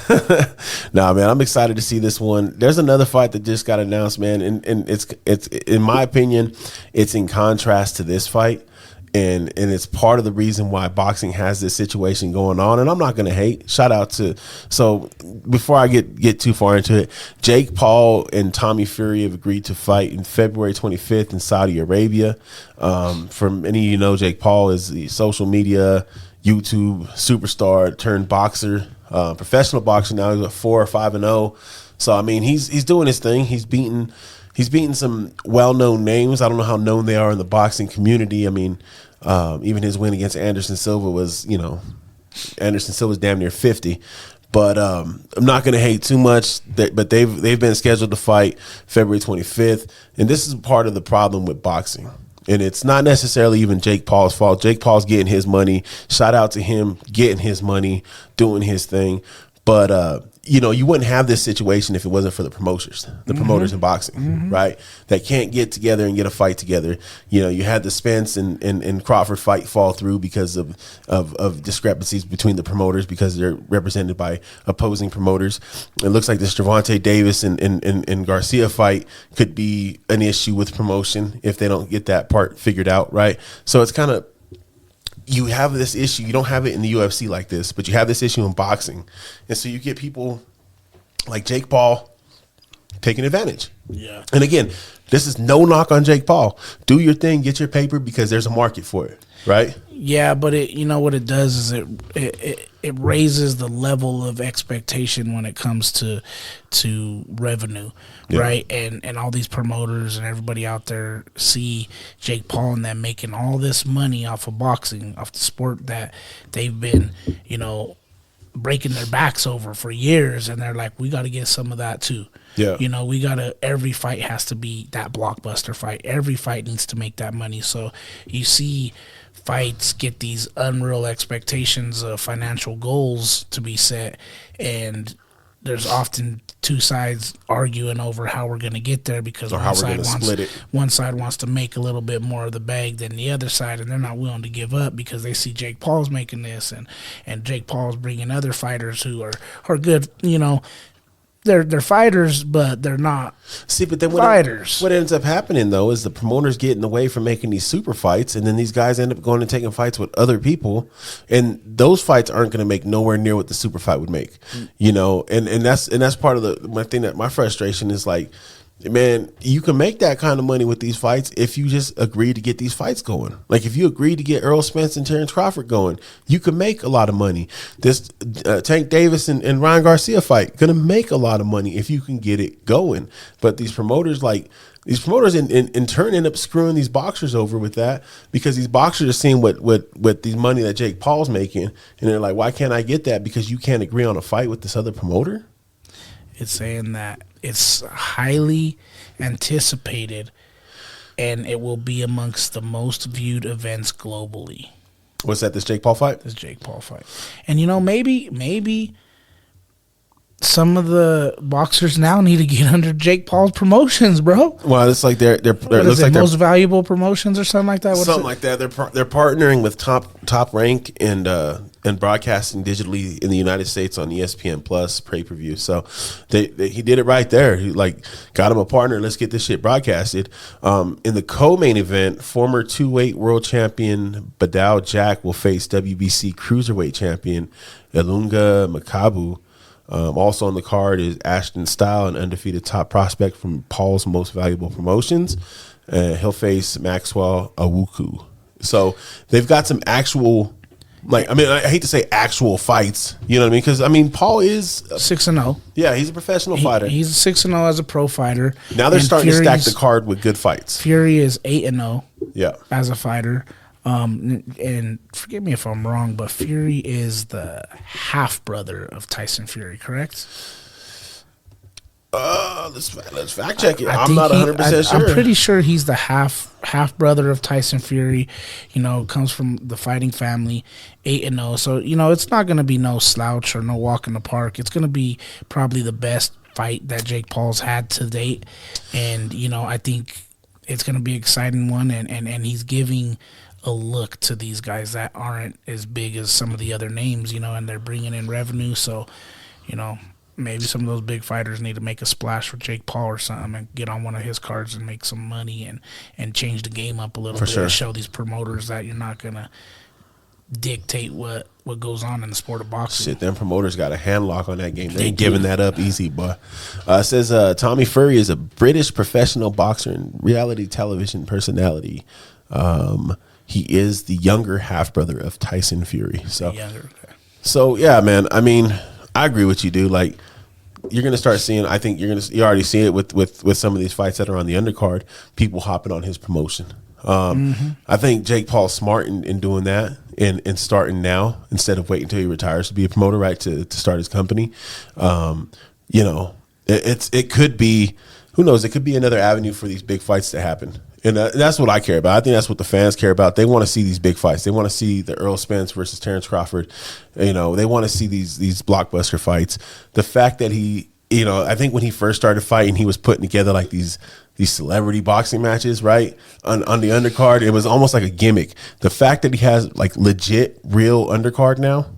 Nah, man, I'm excited to see this one. There's another fight that just got announced, man, and it's in my opinion, it's in contrast to this fight. And it's part of the reason why boxing has this situation going on. And I'm not going to hate. Shout out to, so before I get too far into it, Jake Paul and Tommy Fury have agreed to fight in February 25th in Saudi Arabia. For many of you Jake Paul is the social media, YouTube superstar turned boxer, professional boxer now. He's 4 or 5-0. So I mean, he's doing his thing. He's beaten some well-known names. I don't know how known they are in the boxing community. I mean, even his win against Anderson Silva was, Anderson Silva's damn near 50. But I'm not going to hate too much. But they've been scheduled to fight February 25th, and this is part of the problem with boxing. And it's not necessarily even Jake Paul's fault. Jake Paul's getting his money. Shout out to him getting his money, doing his thing. But you wouldn't have this situation if it wasn't for the promoters in boxing, right? That can't get together and get a fight together. You had the Spence and Crawford fight fall through because of discrepancies between the promoters because they're represented by opposing promoters. It looks like this Gervonta Davis and Garcia fight could be an issue with promotion if they don't get that part figured out, right? So it's kind of, you have this issue. You don't have it in the UFC like this, but you have this issue in boxing. And so you get people like Jake Paul taking advantage. Yeah. And again, this is no knock on Jake Paul. Do your thing, get your paper because there's a market for it, right? Yeah, but what it does is it raises the level of expectation when it comes to revenue, right? And all these promoters and everybody out there see Jake Paul and them making all this money off of boxing, off the sport that they've been, breaking their backs over for years, and they're like, we got to get some of that too. Yeah. Every fight has to be that blockbuster fight. Every fight needs to make that money. So you see fights get these unreal expectations of financial goals to be set, and there's often two sides arguing over how we're going to get there because one side wants to make a little bit more of the bag than the other side, and they're not willing to give up because they see Jake Paul's making this, and Jake Paul's bringing other fighters who are good, They're fighters, but they're not but then fighters. What ends up happening, though, is the promoters getting away from making these super fights, and then these guys end up going and taking fights with other people, and those fights aren't going to make nowhere near what the super fight would make, and that's part of my frustration is like, man, you can make that kind of money with these fights if you just agree to get these fights going. Like if you agree to get Earl Spence and Terrence Crawford going, you can make a lot of money. This Tank Davis and Ryan Garcia fight gonna make a lot of money if you can get it going. But these promoters in turn end up screwing these boxers over with that because these boxers are seeing what these money that Jake Paul's making, and they're like, why can't I get that? Because you can't agree on a fight with this other promoter. It's saying that it's highly anticipated and it will be amongst the most viewed events globally. What's that, this Jake Paul fight? This Jake Paul fight. And, maybe some of the boxers now need to get under Jake Paul's promotions, bro. Well, it's like they're looks like most valuable promotions or something like that. Something like that. They're partnering with Top Rank and broadcasting digitally in the United States on ESPN Plus pay-per-view. So he did it right there. He got him a partner. Let's get this shit broadcasted. In the co-main event, former 2-weight world champion Badal Jack will face WBC cruiserweight champion Ilunga Makabu. Also on the card is Ashton Style, an undefeated top prospect from Paul's most valuable promotions. He'll face Maxwell Awuku. So they've got some actual, I hate to say actual fights, you know what I mean? Because, Paul is 6-0. Yeah, he's a professional fighter. He's 6-0 as a pro fighter. Now they're starting to stack the card with good fights. Fury is 8-0 as a fighter. And forgive me if I'm wrong, but Fury is the half brother of Tyson Fury, correct? Let's fact check it. I'm not 100% sure. I'm pretty sure he's the half brother of Tyson Fury. Comes from the fighting family, 8-0. So it's not going to be no slouch or no walk in the park. It's going to be probably the best fight that Jake Paul's had to date, and I think it's going to be an exciting one. And he's giving a look to these guys that aren't as big as some of the other names, and they're bringing in revenue. So, maybe some of those big fighters need to make a splash with Jake Paul or something and get on one of his cards and make some money and change the game up a little bit. Sure. And show these promoters that you're not going to dictate what goes on in the sport of boxing. Shit, them promoters got a hand lock on that game. They ain't giving that up easy, boy. It says Tommy Fury is a British professional boxer and reality television personality. He is the younger half brother of Tyson Fury. So yeah, man. I mean, I agree with you, dude. Like, you're gonna start seeing. I think you already see it with some of these fights that are on the undercard. People hopping on his promotion. I think Jake Paul's smart in doing that and starting now instead of waiting until he retires to be a promoter, right? To start his company. You know, it could be, who knows? It could be another avenue for these big fights to happen. And that's what I care about. I think that's what the fans care about. They want to see these big fights. They want to see the Errol Spence versus Terrence Crawford. You know, they want to see these blockbuster fights. The fact that he, you know, I think when he first started fighting, he was putting together like these celebrity boxing matches, right? On the undercard, it was almost like a gimmick. The fact that he has like legit real undercard now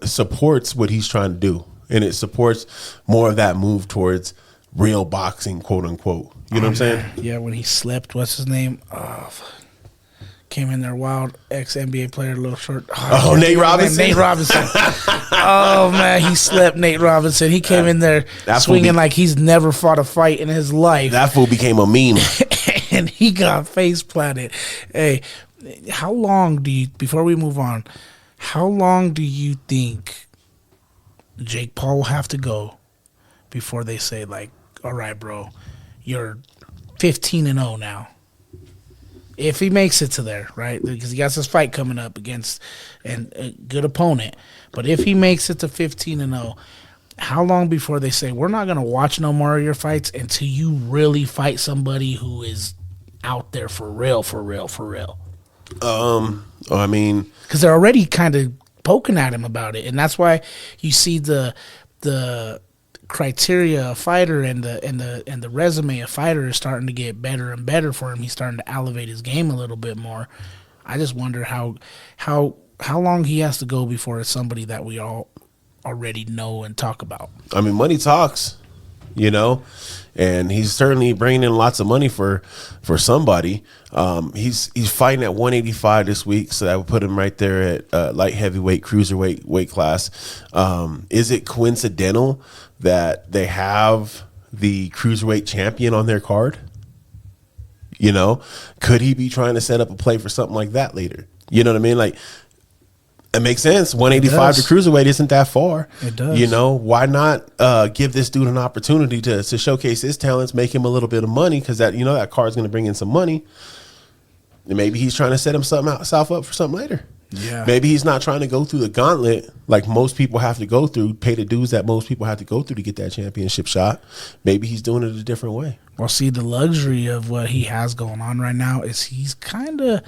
supports what he's trying to do. And it supports more of that move towards real boxing, quote unquote. You know what I'm saying? Yeah, when he slipped, what's his name? Came in there wild, ex-NBA player, a little short. Nate Robinson? Nate Robinson. Oh, man, he slipped, Nate Robinson. He came in there swinging like he's never fought a fight in his life. That fool became a meme. And he got face planted. Hey, how long do you, before we move on, how long do you think Jake Paul will have to go before they say, like, all right, bro, you're 15-0 now? If he makes it to there, right? Because he got this fight coming up against a good opponent. But if he makes it to 15-0, how long before they say, we're not going to watch no more of your fights until you really fight somebody who is out there for real, for real, for real? I mean, because they're already kind of poking at him about it. And that's why you see the criteria a fighter and the resume a fighter is starting to get better and better for him. He's starting to elevate his game a little bit more. I just wonder how long he has to go before it's somebody that we all already know and talk about. I mean, money talks, you know, and he's certainly bringing in lots of money for somebody. He's fighting at 185 this week, so that would put him right there at light heavyweight, cruiserweight weight class. Is it coincidental that they have the cruiserweight champion on their card? You know, could he be trying to set up a play for something like that later? You know what I mean? Like, it makes sense. 185 to cruiserweight isn't that far. It does. You know, why not give this dude an opportunity to showcase his talents, make him a little bit of money, because that, you know, that card's going to bring in some money. And maybe he's trying to set himself up for something later. Yeah. Maybe he's not trying to go through the gauntlet like most people have to go through, pay the dues that most people have to go through to get that championship shot. Maybe he's doing it a different way. Well, see, the luxury of what he has going on right now is he's kind of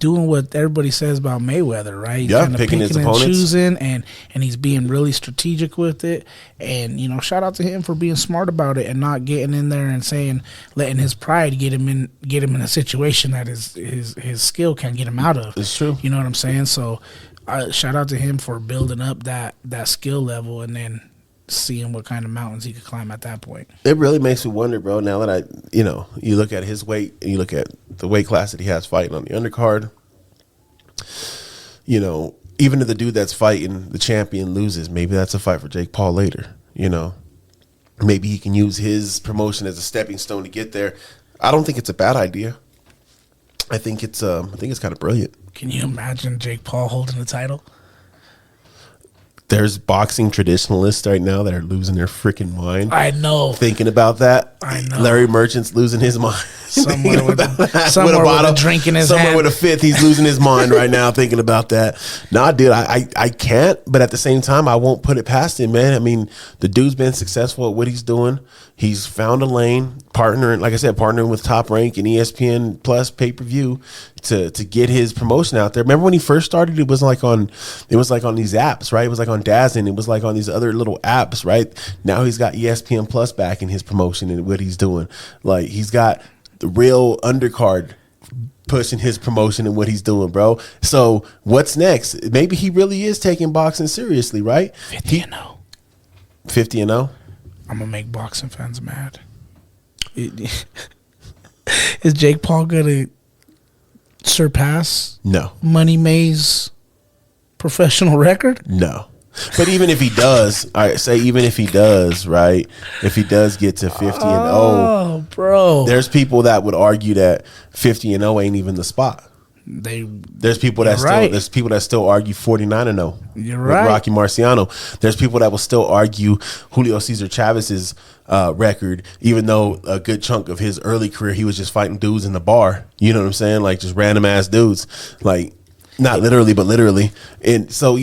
doing what everybody says about Mayweather, right? Yeah, kind of picking his and opponents. choosing, and he's being really strategic with it. And, you know, shout out to him for being smart about it and not getting in there and letting his pride get him in a situation that his skill can't get him out of. It's true. You know what I'm saying? So shout out to him for building up that skill level and then seeing what kind of mountains he could climb at that point. It really makes me wonder, bro, now that you look at his weight and you look at the weight class that he has fighting on the undercard, you know, even if the dude that's fighting the champion loses, maybe that's a fight for Jake Paul later, you know. Maybe he can use his promotion as a stepping stone to get there. I don't think it's a bad idea. I think it's kind of brilliant. Can you imagine Jake Paul holding the title? There's boxing traditionalists right now that are losing their freaking mind. I know. Thinking about that. I know. Larry Merchant's losing his mind. Somewhere with a drink in his hand. Somewhere with a fifth, he's losing his mind right now thinking about that. Nah, dude, I can't, but at the same time, I won't put it past him, man. I mean, the dude's been successful at what he's doing. He's found a lane, partnering with Top Rank and ESPN Plus pay-per-view to get his promotion out there. Remember when he first started, it was like on these apps, right? It was like on DAZN. It was like on these other little apps, right? Now he's got ESPN Plus back in his promotion and what he's doing. Like, he's got the real undercard pushing his promotion and what he's doing, bro. So what's next? Maybe he really is taking boxing seriously, right? 50-0. 50-0. I'm gonna make boxing fans mad. Is Jake Paul gonna surpass No. Money May's professional record? No. But even if he does, all right, say even if he does, right? If he does get to 50-0, Oh, bro. there's people that would argue that 50-0 ain't even the spot. There's people that still argue 49-0 You're with right. Rocky Marciano. There's people that will still argue Julio Cesar Chavez's record, even though a good chunk of his early career he was just fighting dudes in the bar. You know what I'm saying? Like just random ass dudes, like not literally but literally. And so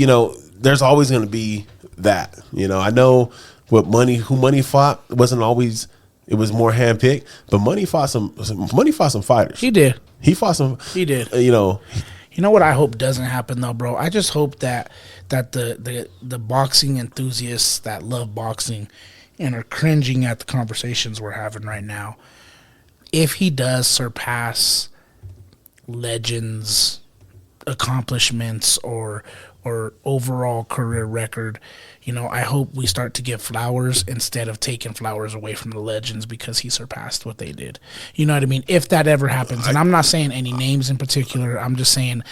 there's always going to be that. I know who Money fought wasn't always. It was more handpicked, but Money fought some fighters. He did. He fought some. He did. You know what I hope doesn't happen though, bro? I just hope that the boxing enthusiasts that love boxing and are cringing at the conversations we're having right now, if he does surpass Legends' accomplishments or overall career record, I hope we start to give flowers instead of taking flowers away from the Legends because he surpassed what they did. You know what I mean? If that ever happens, and I'm not saying any names in particular, I'm just saying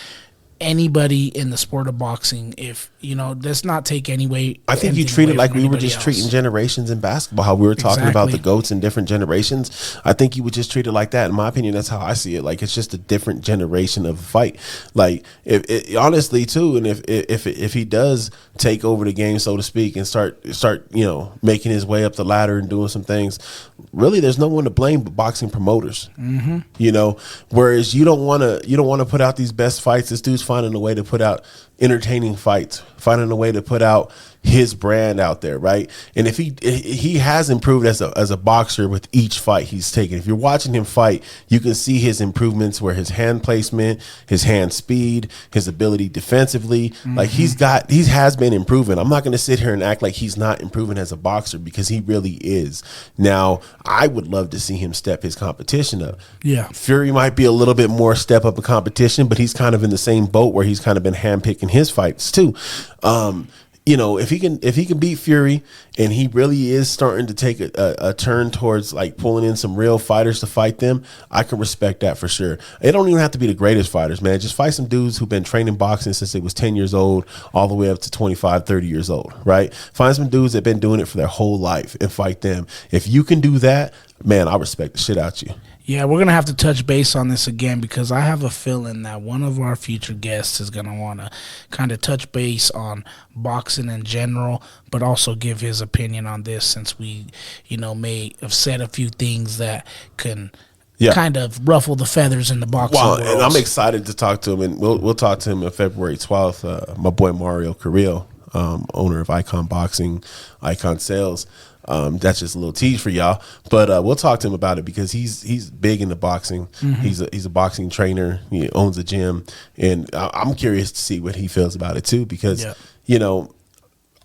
anybody in the sport of boxing, if let's not take any way. I think you treat it like we were just treating generations in basketball, how we were talking about the GOATs in different generations. I think you would just treat it like that. In my opinion, that's how I see it. Like it's just a different generation of fight. Like honestly too, and if he does take over the game, so to speak, and start making his way up the ladder and doing some things, really there's no one to blame but boxing promoters. Mm-hmm. Whereas you don't want to put out these best fights. This dude's finding a way to put out entertaining fights, finding a way to put out his brand out there, right? And if he has improved as a boxer with each fight he's taken. If you're watching him fight, you can see his improvements where his hand placement, his hand speed, his ability defensively, like he has been improving. I'm not going to sit here and act like he's not improving as a boxer because he really is. Now, I would love to see him step his competition up. Yeah. Fury might be a little bit more step up in competition, but he's kind of in the same boat where he's kind of been handpicking his fights too. If he can beat Fury and he really is starting to take a turn towards like pulling in some real fighters to fight them, I can respect that for sure. It don't even have to be the greatest fighters, man. Just fight some dudes who've been training boxing since they was 10 years old all the way up to 25, 30 years old, right? Find some dudes that been doing it for their whole life and fight them. If you can do that, man, I respect the shit out you. Yeah, we're going to have to touch base on this again because I have a feeling that one of our future guests is going to want to kind of touch base on boxing in general, but also give his opinion on this since we, may have said a few things that can kind of ruffle the feathers in the boxing world. And I'm excited to talk to him, and we'll talk to him on February 12th. My boy Mario Carrillo, owner of Icon Boxing, Icon Sales. That's just a little tease for y'all, but we'll talk to him about it because he's big into boxing. Mm-hmm. He's a boxing trainer. He owns a gym, and I'm curious to see what he feels about it too. Because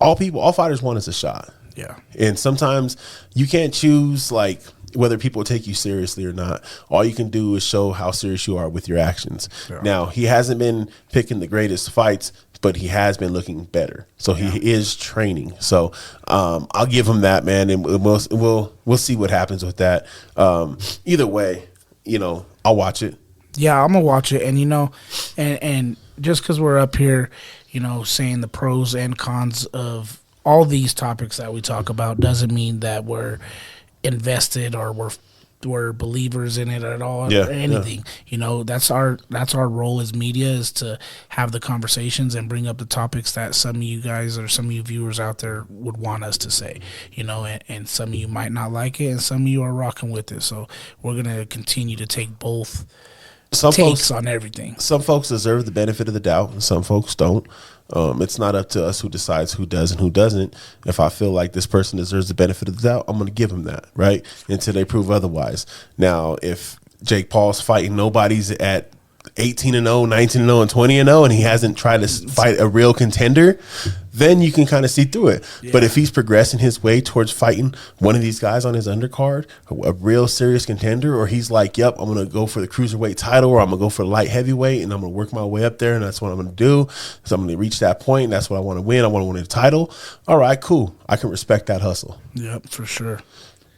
all fighters want is a shot. Yeah, and sometimes you can't choose like whether people take you seriously or not. All you can do is show how serious you are with your actions. Yeah. Now he hasn't been picking the greatest fights, but he has been looking better. So he is training. So I'll give him that, man, and we'll see what happens with that. Either way, I'll watch it. Yeah, I'm gonna watch it, and and just because we're up here, saying the pros and cons of all these topics that we talk about doesn't mean that we're invested or we're believers in it at all or anything. That's our role as media is to have the conversations and bring up the topics that some of you guys or some of you viewers out there would want us to say, and some of you might not like it and some of you are rocking with it. So we're going to continue to take both takes on everything. Some folks deserve the benefit of the doubt and some folks don't. It's not up to us who decides who does and who doesn't. If I feel like this person deserves the benefit of the doubt, I'm going to give them that, right? Until they prove otherwise. Now, if Jake Paul's fighting, nobody's at 18-0, 19-0, and 20-0, and he hasn't tried to fight a real contender, then you can kind of see through it. Yeah. But if he's progressing his way towards fighting one of these guys on his undercard, a real serious contender, or he's like, yep, I'm going to go for the cruiserweight title, or I'm going to go for the light heavyweight, and I'm going to work my way up there, and that's what I'm going to do. So I'm going to reach that point, and that's what I want to win. I want to win a title. All right, cool. I can respect that hustle. Yep, for sure.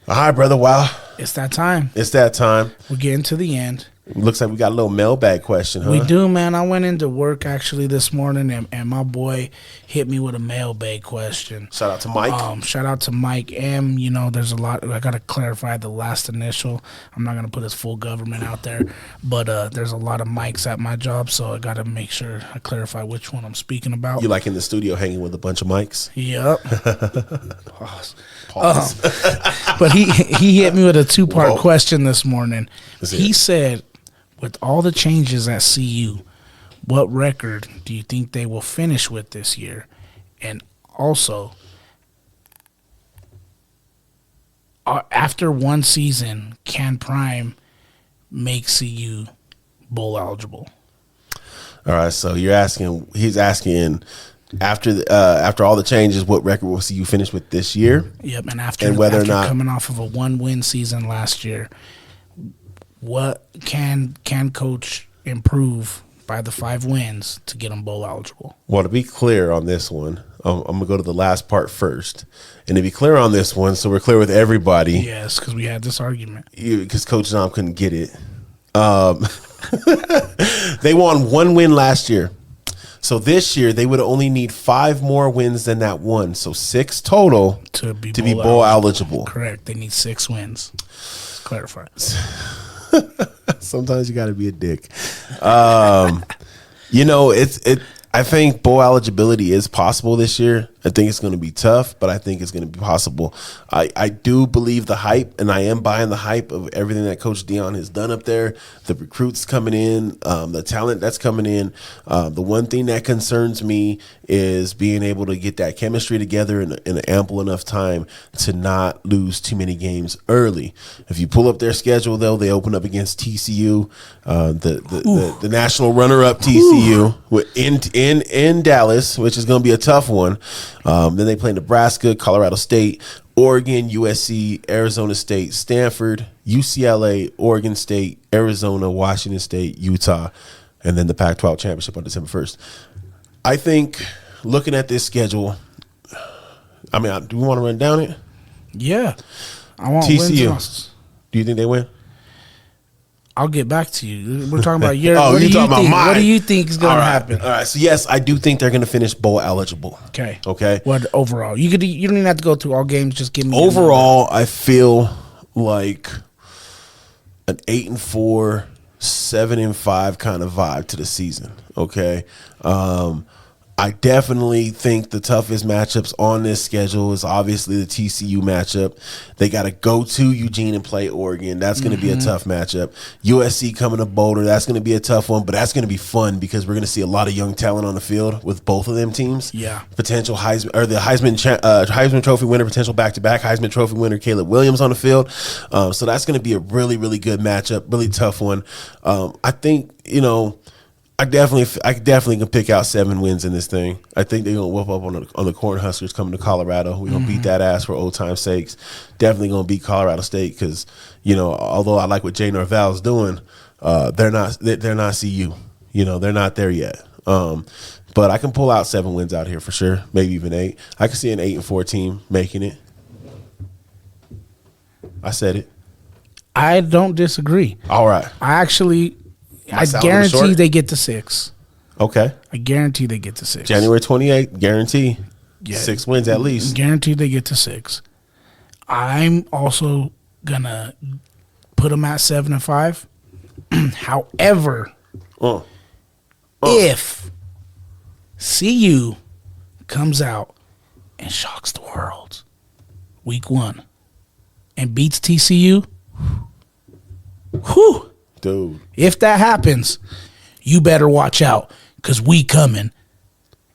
All right, brother. Wow. It's that time. It's that time. We're getting to the end. Looks like we got a little mailbag question, huh? We do, man. I went into work actually this morning, and my boy hit me with a mailbag question. Shout out to Mike. Shout out to Mike M. You know, there's a lot. I got to clarify the last initial. I'm not going to put his full government out there, but there's a lot of Mikes at my job, so I got to make sure I clarify which one I'm speaking about. You like in the studio hanging with a bunch of mics? Yep. Pause. But he hit me with a two-part question this morning. He said, with all the changes at CU, what record do you think they will finish with this year? And also, after one season, can Prime make CU bowl eligible? All right, so he's asking after all the changes, what record will CU finish with this year? Yep, and after coming off of a 1-win season last year, what can Coach improve by the 5 wins to get them bowl eligible? Well, to be clear on this one, I'm going to go to the last part first. And to be clear on this one, so we're clear with everybody. Yes, because we had this argument. Because Coach Zom couldn't get it. They won 1 win last year. So this year, they would only need 5 more wins than that one. So 6 total to be bowl eligible. Correct. They need 6 wins. Clarify. Sometimes you got to be a dick. I think bowl eligibility is possible this year. I think it's going to be tough, but I think it's going to be possible. I do believe the hype, and I am buying the hype of everything that Coach Dion has done up there, the recruits coming in, the talent that's coming in. The one thing that concerns me is being able to get that chemistry together in an ample enough time to not lose too many games early. If you pull up their schedule, though, they open up against TCU, the national runner-up TCU in Dallas, which is going to be a tough one. Then they play Nebraska, Colorado State, Oregon, USC, Arizona State, Stanford, UCLA, Oregon State, Arizona, Washington State, Utah, and then the Pac-12 championship on December 1st. I think looking at this schedule, do we want to run down it? Yeah. I want TCU. wins. Do you think they win? I'll get back to you. We're talking about your. What do you think is going to happen? All right. So yes, I do think they're going to finish bowl eligible. Okay. What overall? You don't even have to go through all games. Just give me overall. I feel like an 8-4, 7-5 kind of vibe to the season. Okay. I definitely think the toughest matchups on this schedule is obviously the TCU matchup. They got to go to Eugene and play Oregon. That's going to be a tough matchup. USC coming to Boulder. That's going to be a tough one, but that's going to be fun because we're going to see a lot of young talent on the field with both of them teams. Yeah. Potential Heisman Trophy winner, potential back-to-back Heisman Trophy winner, Caleb Williams on the field. So that's going to be a really, really good matchup, really tough one. I think, I definitely can pick out 7 wins in this thing. I think they're gonna whoop up on the Cornhuskers coming to Colorado. We're gonna beat that ass for old time's sakes. Definitely gonna beat Colorado State because although I like what Jay Norvell's doing, they're not CU. They're not there yet. But I can pull out 7 wins out here for sure. Maybe even 8. I can see an 8-4 team making it. I said it. I don't disagree. All right. I guarantee they get to 6. Okay. I guarantee they get to 6. January 28th, guarantee. Yeah. 6 wins at least. Guarantee they get to 6. I'm also going to put them at 7-5. However, if CU comes out and shocks the world week 1 and beats TCU, whew. Dude. If that happens, you better watch out because we coming.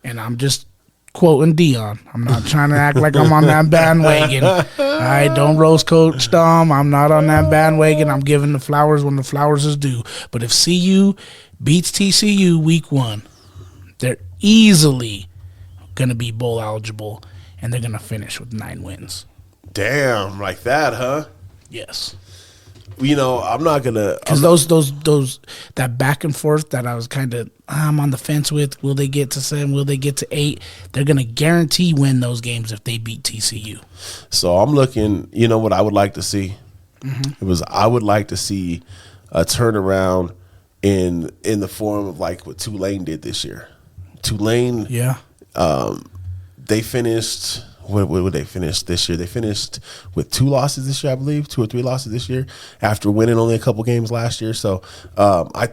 And I'm just quoting Dion. I'm not trying to act like I'm on that bandwagon. All right, don't roast Coach Dom. I'm not on that bandwagon. I'm giving the flowers when the flowers is due. But if CU beats TCU week 1, they're easily going to be bowl eligible, and they're going to finish with 9 wins. Damn, like that, huh? Yes. You know, I'm not gonna because those that back and forth that I was kind of I'm on the fence with. Will they get to 7? Will they get to 8? They're gonna guarantee win those games if they beat TCU. So I'm looking. You know what I would like to see? I would like to see a turnaround in the form of like what Tulane did this year. Tulane, Yeah. they finished. What would they finish this year? They finished with 2 losses this year, I believe, 2 or 3 losses this year after winning only a couple games last year. So I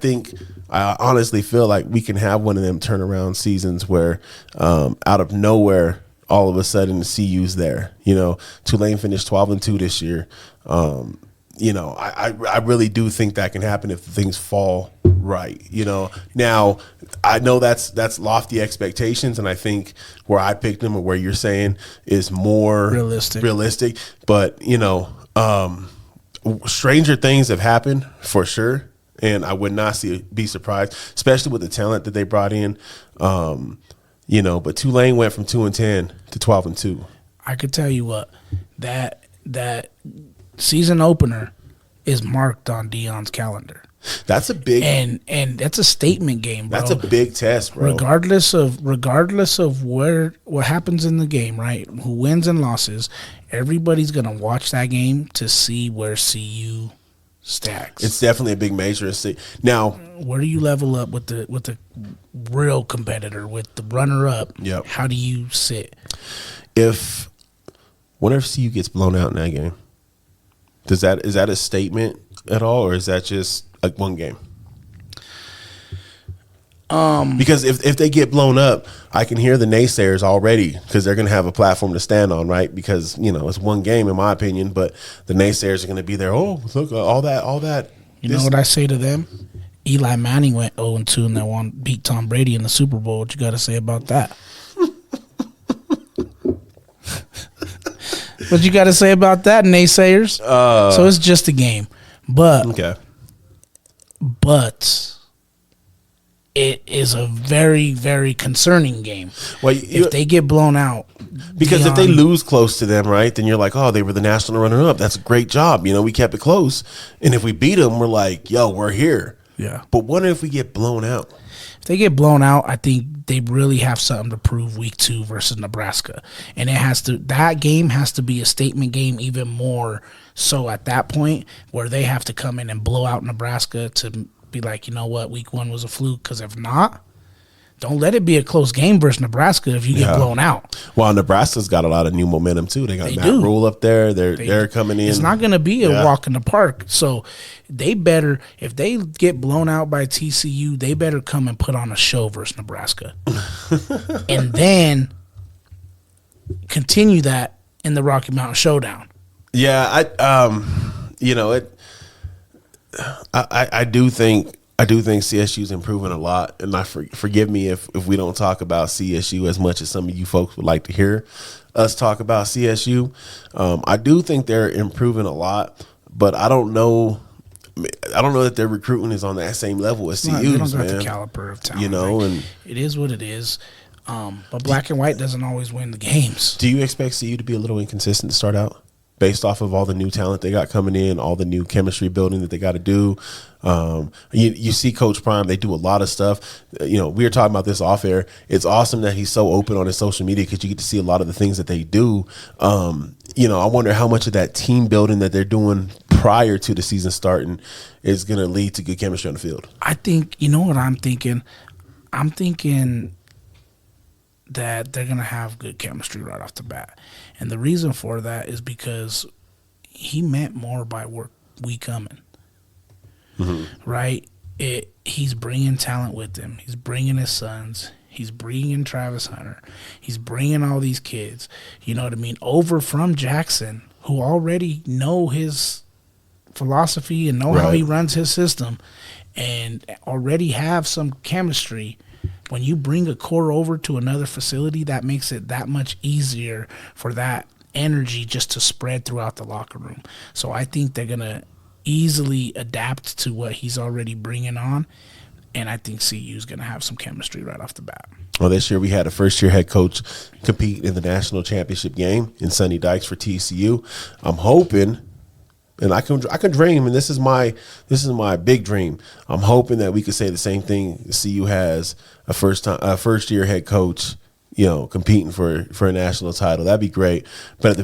honestly feel like we can have one of them turnaround seasons where out of nowhere, all of a sudden the CU's there. You know, Tulane finished 12-2 this year. You know, I really do think that can happen if things fall right. You know, now I know that's lofty expectations, and I think where I picked them or where you're saying is more realistic. But you know, stranger things have happened for sure, and I would not be surprised, especially with the talent that they brought in. You know, but Tulane went from 2-10 to 12-2. I could tell you what, that season opener is marked on Dion's calendar. That's a big and that's a statement game, bro. That's a big test, bro. Regardless of what happens in the game, right? Who wins and losses, everybody's gonna watch that game to see where CU stacks. It's definitely a big major. Now, where do you level up with the real competitor, with the runner up? Yep. How do you sit? Whenever CU gets blown out in that game, is that a statement at all, or is that just like one game? Because if they get blown up, I can hear the naysayers already, because they're going to have a platform to stand on, right? Because, you know, it's one game in my opinion, but the naysayers are going to be there. Oh, look, all that. You know what I say to them? Eli Manning went 0-2 and that beat Tom Brady in the Super Bowl. What you got to say about that? What you got to say about that, naysayers? So it's just a game, but it is a very, very concerning game. Well, if they get blown out, because if they lose close to them, right, then you're like, oh, they were the national runner-up. That's a great job. You know, we kept it close, and if we beat them, we're like, yo, we're here. Yeah. But what if we get blown out? If they get blown out, I think they really have something to prove week 2 versus Nebraska. And that game has to be a statement game even more so at that point, where they have to come in and blow out Nebraska to be like, you know what, week 1 was a fluke. Because if not, don't let it be a close game versus Nebraska if you get blown out. Well, Nebraska's got a lot of new momentum too. They got Matt Rule up there. They're coming in. It's not going to be a walk in the park. So they better, if they get blown out by TCU, they better come and put on a show versus Nebraska. And then continue that in the Rocky Mountain Showdown. Yeah, I do think CSU's improving a lot, and forgive me if we don't talk about CSU as much as some of you folks would like to hear us talk about CSU. I do think they're improving a lot, but I don't know that their recruiting is on that same level as CU's. They don't got the caliber of talent. You know, like, and it is what it is. But black and white doesn't always win the games. Do you expect CU to be a little inconsistent to start out, based off of all the new talent they got coming in, all the new chemistry building that they got to do? You see Coach Prime, they do a lot of stuff. You know, we were talking about this off air. It's awesome that he's so open on his social media, because you get to see a lot of the things that they do. You know, I wonder how much of that team building that they're doing prior to the season starting is going to lead to good chemistry on the field. I think, you know what I'm thinking? I'm thinking that they're going to have good chemistry right off the bat. And the reason for that is because he meant more by we coming. Mm-hmm. Right? He's bringing talent with him. He's bringing his sons. He's bringing Travis Hunter. He's bringing all these kids, you know what I mean, over from Jackson, who already know his philosophy and know how he runs his system, and already have some chemistry when you bring a core over to another facility, that makes it that much easier for that energy just to spread throughout the locker room. So I think they're going to easily adapt to what he's already bringing on, and I think CU's going to have some chemistry right off the bat. Well, this year we had a first-year head coach compete in the national championship game in Sonny Dykes for TCU. I'm hoping, and I can dream, and this is my big dream. I'm hoping that we could say the same thing. CU has a first-year head coach, competing for a national title. That'd be great. But at the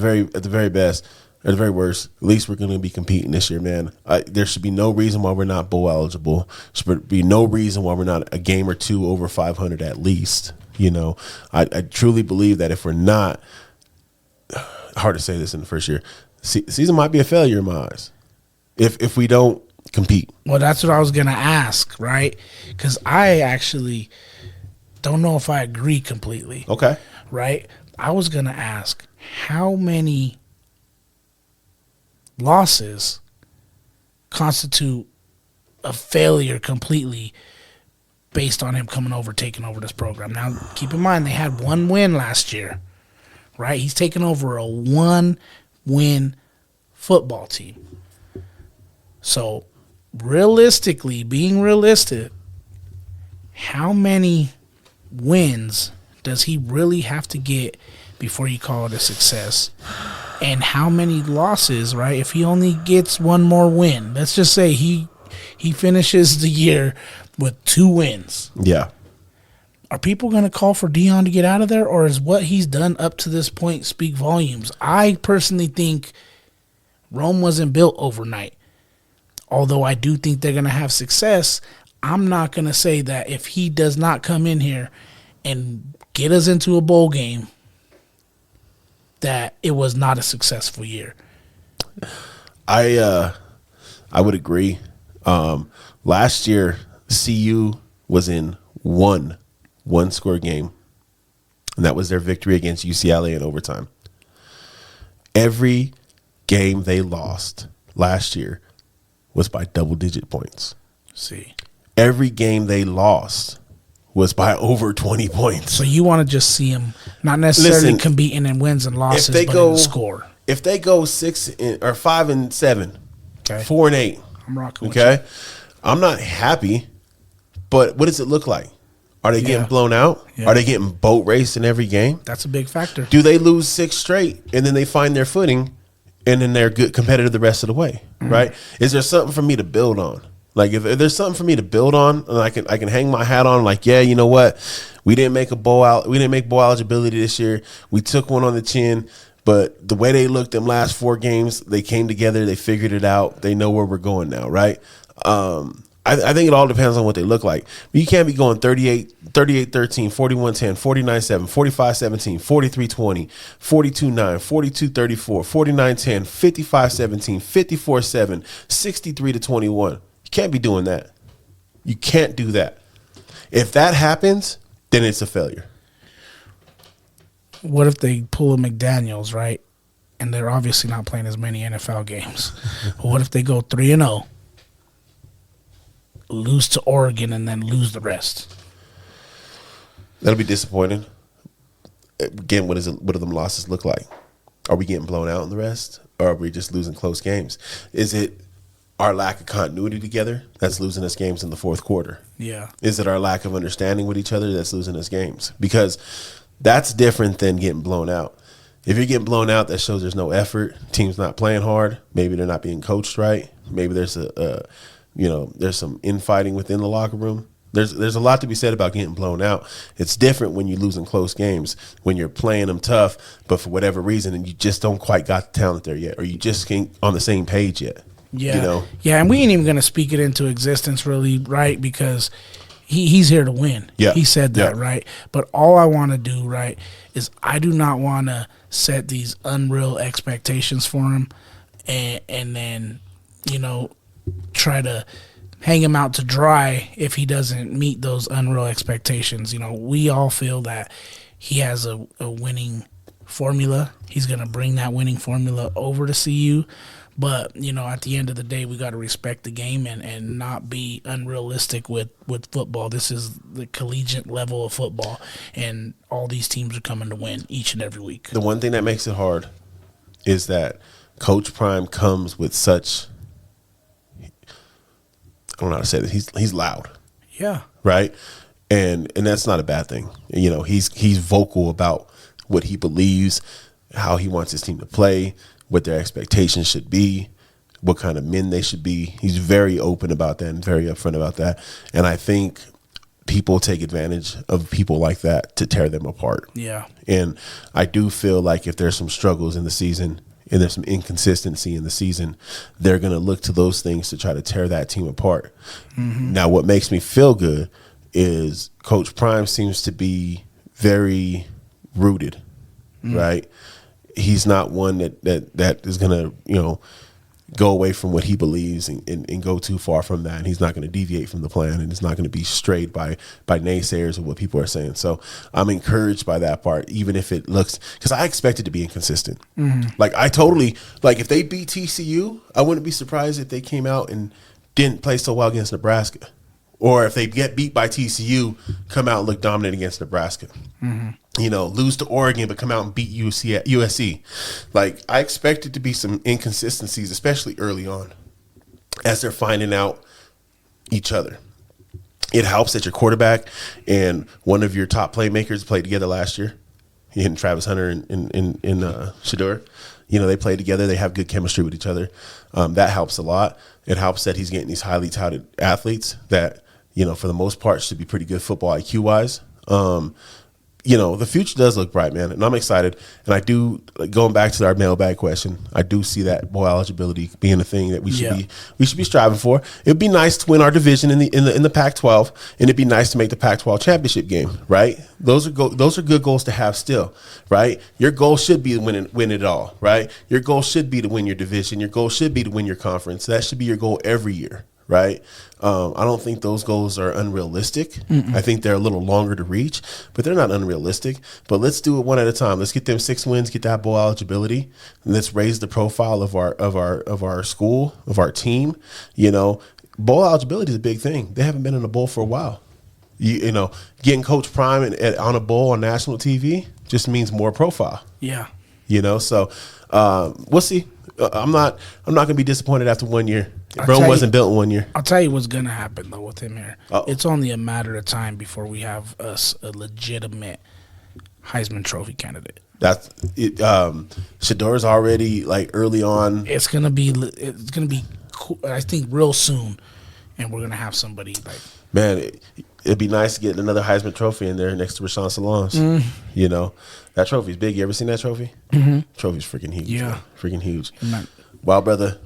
very worst, at least we're going to be competing this year, man. There should be no reason why we're not bowl eligible. There should be no reason why we're not a game or two over 500 at least. I truly believe that if we're not, hard to say this in the first year, season might be a failure in my eyes if we don't compete. Well, that's what I was going to ask, right? Because I actually don't know if I agree completely. Okay. Right? I was going to ask how many losses constitute a failure completely based on him taking over this program. Now, keep in mind, they had one win last year, right? He's taken over a one-win football team. So, being realistic, how many wins does he really have to get before you call it a success? And how many losses, right? If he only gets one more win, let's just say he finishes the year with 2 wins. Yeah. Are people going to call for Deion to get out of there, or is what he's done up to this point speak volumes? I personally think Rome wasn't built overnight. Although I do think they're going to have success, I'm not going to say that if he does not come in here and get us into a bowl game, that it was not a successful year. I would agree. Last year, CU was in one score game, and that was their victory against UCLA in overtime. Every game they lost last year was by double-digit points. See, every game they lost was by over 20 points. So you want to just see them not necessarily competing in wins and losses, but in the score. If they go 5-7, okay, 4-8, I'm rocking. Okay, with you. I'm not happy, but what does it look like? Are they getting blown out? Yeah. Are they getting boat raced in every game? That's a big factor. Do they lose 6 straight and then they find their footing and then they're good competitive the rest of the way? Right? Is there something for me to build on? Like if there's something for me to build on, and I can hang my hat on. Like, yeah, you know what? We didn't make bowl eligibility this year. We took one on the chin, but the way they looked them last 4 games, they came together. They figured it out. They know where we're going now, right? I think it all depends on what they look like. You can't be going 38-13, 41-10, 49-7, 45-17, 43-20, 42-9, 42-34, 49-10, 55-17, 54-7, 63-21. You can't be doing that. You can't do that. If that happens, then it's a failure. What if they pull a McDaniels, right? And they're obviously not playing as many NFL games. But what if they go 3-0, lose to Oregon, and then lose the rest? That'll be disappointing. Again, what do them losses look like? Are we getting blown out in the rest, or are we just losing close games? Is it our lack of continuity together that's losing us games in the fourth quarter? Yeah. Is it our lack of understanding with each other that's losing us games? Because that's different than getting blown out. If you're getting blown out, that shows there's no effort. Team's not playing hard. Maybe they're not being coached right. Maybe there's there's some infighting within the locker room. There's a lot to be said about getting blown out. It's different when you're losing close games, when you're playing them tough, but for whatever reason, and you just don't quite got the talent there yet, or you just ain't on the same page yet. Yeah. Yeah, and we ain't even going to speak it into existence really, right? Because he's here to win. Yeah. He said that, right? But all I want to do, right, is I do not want to set these unreal expectations for him and then, try to hang him out to dry if he doesn't meet those unreal expectations. We all feel that he has a winning formula. He's going to bring that winning formula over to CU. But, at the end of the day, we got to respect the game and not be unrealistic with football. This is the collegiate level of football, and all these teams are coming to win each and every week. The one thing that makes it hard is that Coach Prime comes with such, I don't know how to say this, he's loud. Yeah. Right? And that's not a bad thing. He's vocal about what he believes, how he wants his team to play, what their expectations should be, what kind of men they should be. He's very open about that and very upfront about that. And I think people take advantage of people like that to tear them apart. Yeah. And I do feel like if there's some struggles in the season and there's some inconsistency in the season, they're going to look to those things to try to tear that team apart. Mm-hmm. Now, what makes me feel good is Coach Prime seems to be very rooted, right? He's not one that is going to, go away from what he believes and go too far from that. And he's not going to deviate from the plan, and it's not going to be strayed by naysayers of what people are saying. So I'm encouraged by that part, even if it looks, because I expect it to be inconsistent. Mm-hmm. If they beat TCU, I wouldn't be surprised if they came out and didn't play so well against Nebraska. Or if they get beat by TCU, come out and look dominant against Nebraska. Mm-hmm. Lose to Oregon, but come out and beat USC. I expect it to be some inconsistencies, especially early on, as they're finding out each other. It helps that your quarterback and one of your top playmakers played together last year. He and Travis Hunter and Shedeur. They play together. They have good chemistry with each other. That helps a lot. It helps that he's getting these highly touted athletes that, for the most part, should be pretty good football IQ-wise. The future does look bright, man, and I'm excited. And I do, going back to our mailbag question, I do see that bowl eligibility being a thing that we should be striving for. It'd be nice to win our division in the Pac-12, and it'd be nice to make the Pac-12 championship game, right? Those are good goals to have still, right? Your goal should be to win it all, right? Your goal should be to win your division. Your goal should be to win your conference. That should be your goal every year. Right? I don't think those goals are unrealistic. Mm-mm. I think they're a little longer to reach, but they're not unrealistic. But let's do it one at a time. Let's get them 6 wins, get that bowl eligibility, and let's raise the profile of our school, of our team. Bowl eligibility is a big thing. They haven't been in a bowl for a while. Getting Coach Prime on a bowl on national TV just means more profile. Yeah. So we'll see. I'm not going to be disappointed after 1 year. Rome wasn't built in 1 year. I'll tell you what's going to happen, though, with him here. Uh-oh. It's only a matter of time before we have us a legitimate Heisman Trophy candidate. That's it. Shedor's already early on. It's gonna be cool, I think, real soon, and we're gonna have somebody Man, it'd be nice to get another Heisman Trophy in there next to Rashawn Salons. Mm. That trophy's big. You ever seen that trophy? Mm-hmm. Trophy's freaking huge. Yeah, man. Freaking huge. Wow, brother.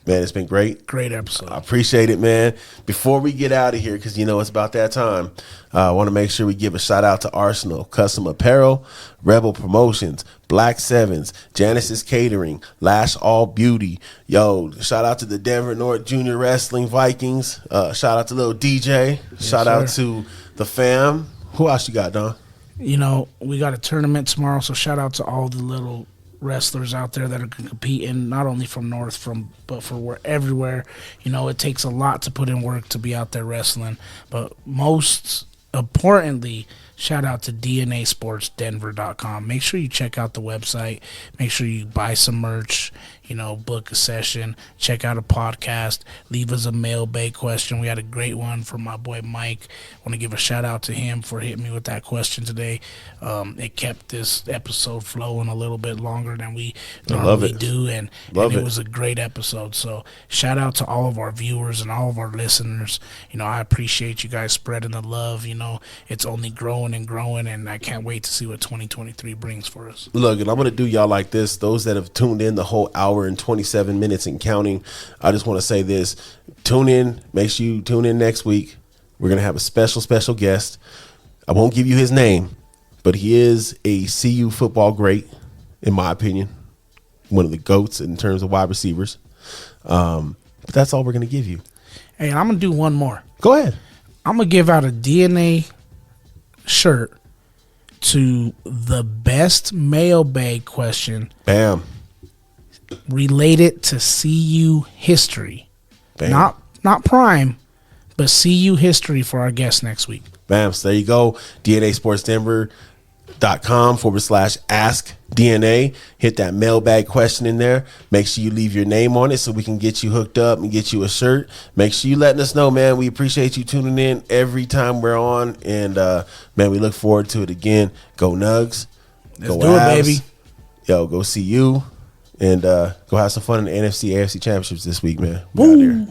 Man, it's been great. Great episode. I appreciate it, man. Before we get out of here, because it's about that time, I want to make sure we give a shout out to Arsenal, Custom Apparel, Rebel Promotions, Black Sevens, Janice's Catering, Lash All Beauty. Yo, shout out to the Denver North Junior Wrestling Vikings. Shout out to little DJ. Yes, shout sir. out to the fam. Who else you got, Don? We got a tournament tomorrow, so shout out to all the little wrestlers out there that are competing, not only from North, but for everywhere. It takes a lot to put in work to be out there wrestling, but most importantly, shout out to DNASportsDenver.com. Make sure you check out the website. Make sure you buy some merch, book a session, check out a podcast, leave us a mailbag question. We had a great one from my boy Mike. I want to give a shout out to him for hitting me with that question today. It kept this episode flowing a little bit longer than we normally do, and it was a great episode. So shout out to all of our viewers and all of our listeners. I appreciate you guys spreading the love. It's only growing and growing, and I can't wait to see what 2023 brings for us. Look, and I'm going to do y'all like this. Those that have tuned in the whole hour and 27 minutes and counting, I just want to say this. Tune in. Make sure you tune in next week. We're going to have a special guest. I won't give you his name, but he is a CU football great, in my opinion. One of the GOATs in terms of wide receivers. But that's all we're going to give you. Hey, I'm going to do one more. Go ahead. I'm going to give out a DNA shirt to the best mailbag question. Bam. related to CU history. Bam. Not prime, but CU history for our guest next week. Bam. So there you go. DNASportsDenver.com/ask DNA. Hit that mailbag question in there. Make sure you leave your name on it so we can get you hooked up and get you a shirt. Make sure you letting us know, man. We appreciate you tuning in every time we're on. And, man, we look forward to it again. Go Nugs. Let's do it, baby. Yo, go see you. And go have some fun in the NFC, AFC championships this week, man. We out here.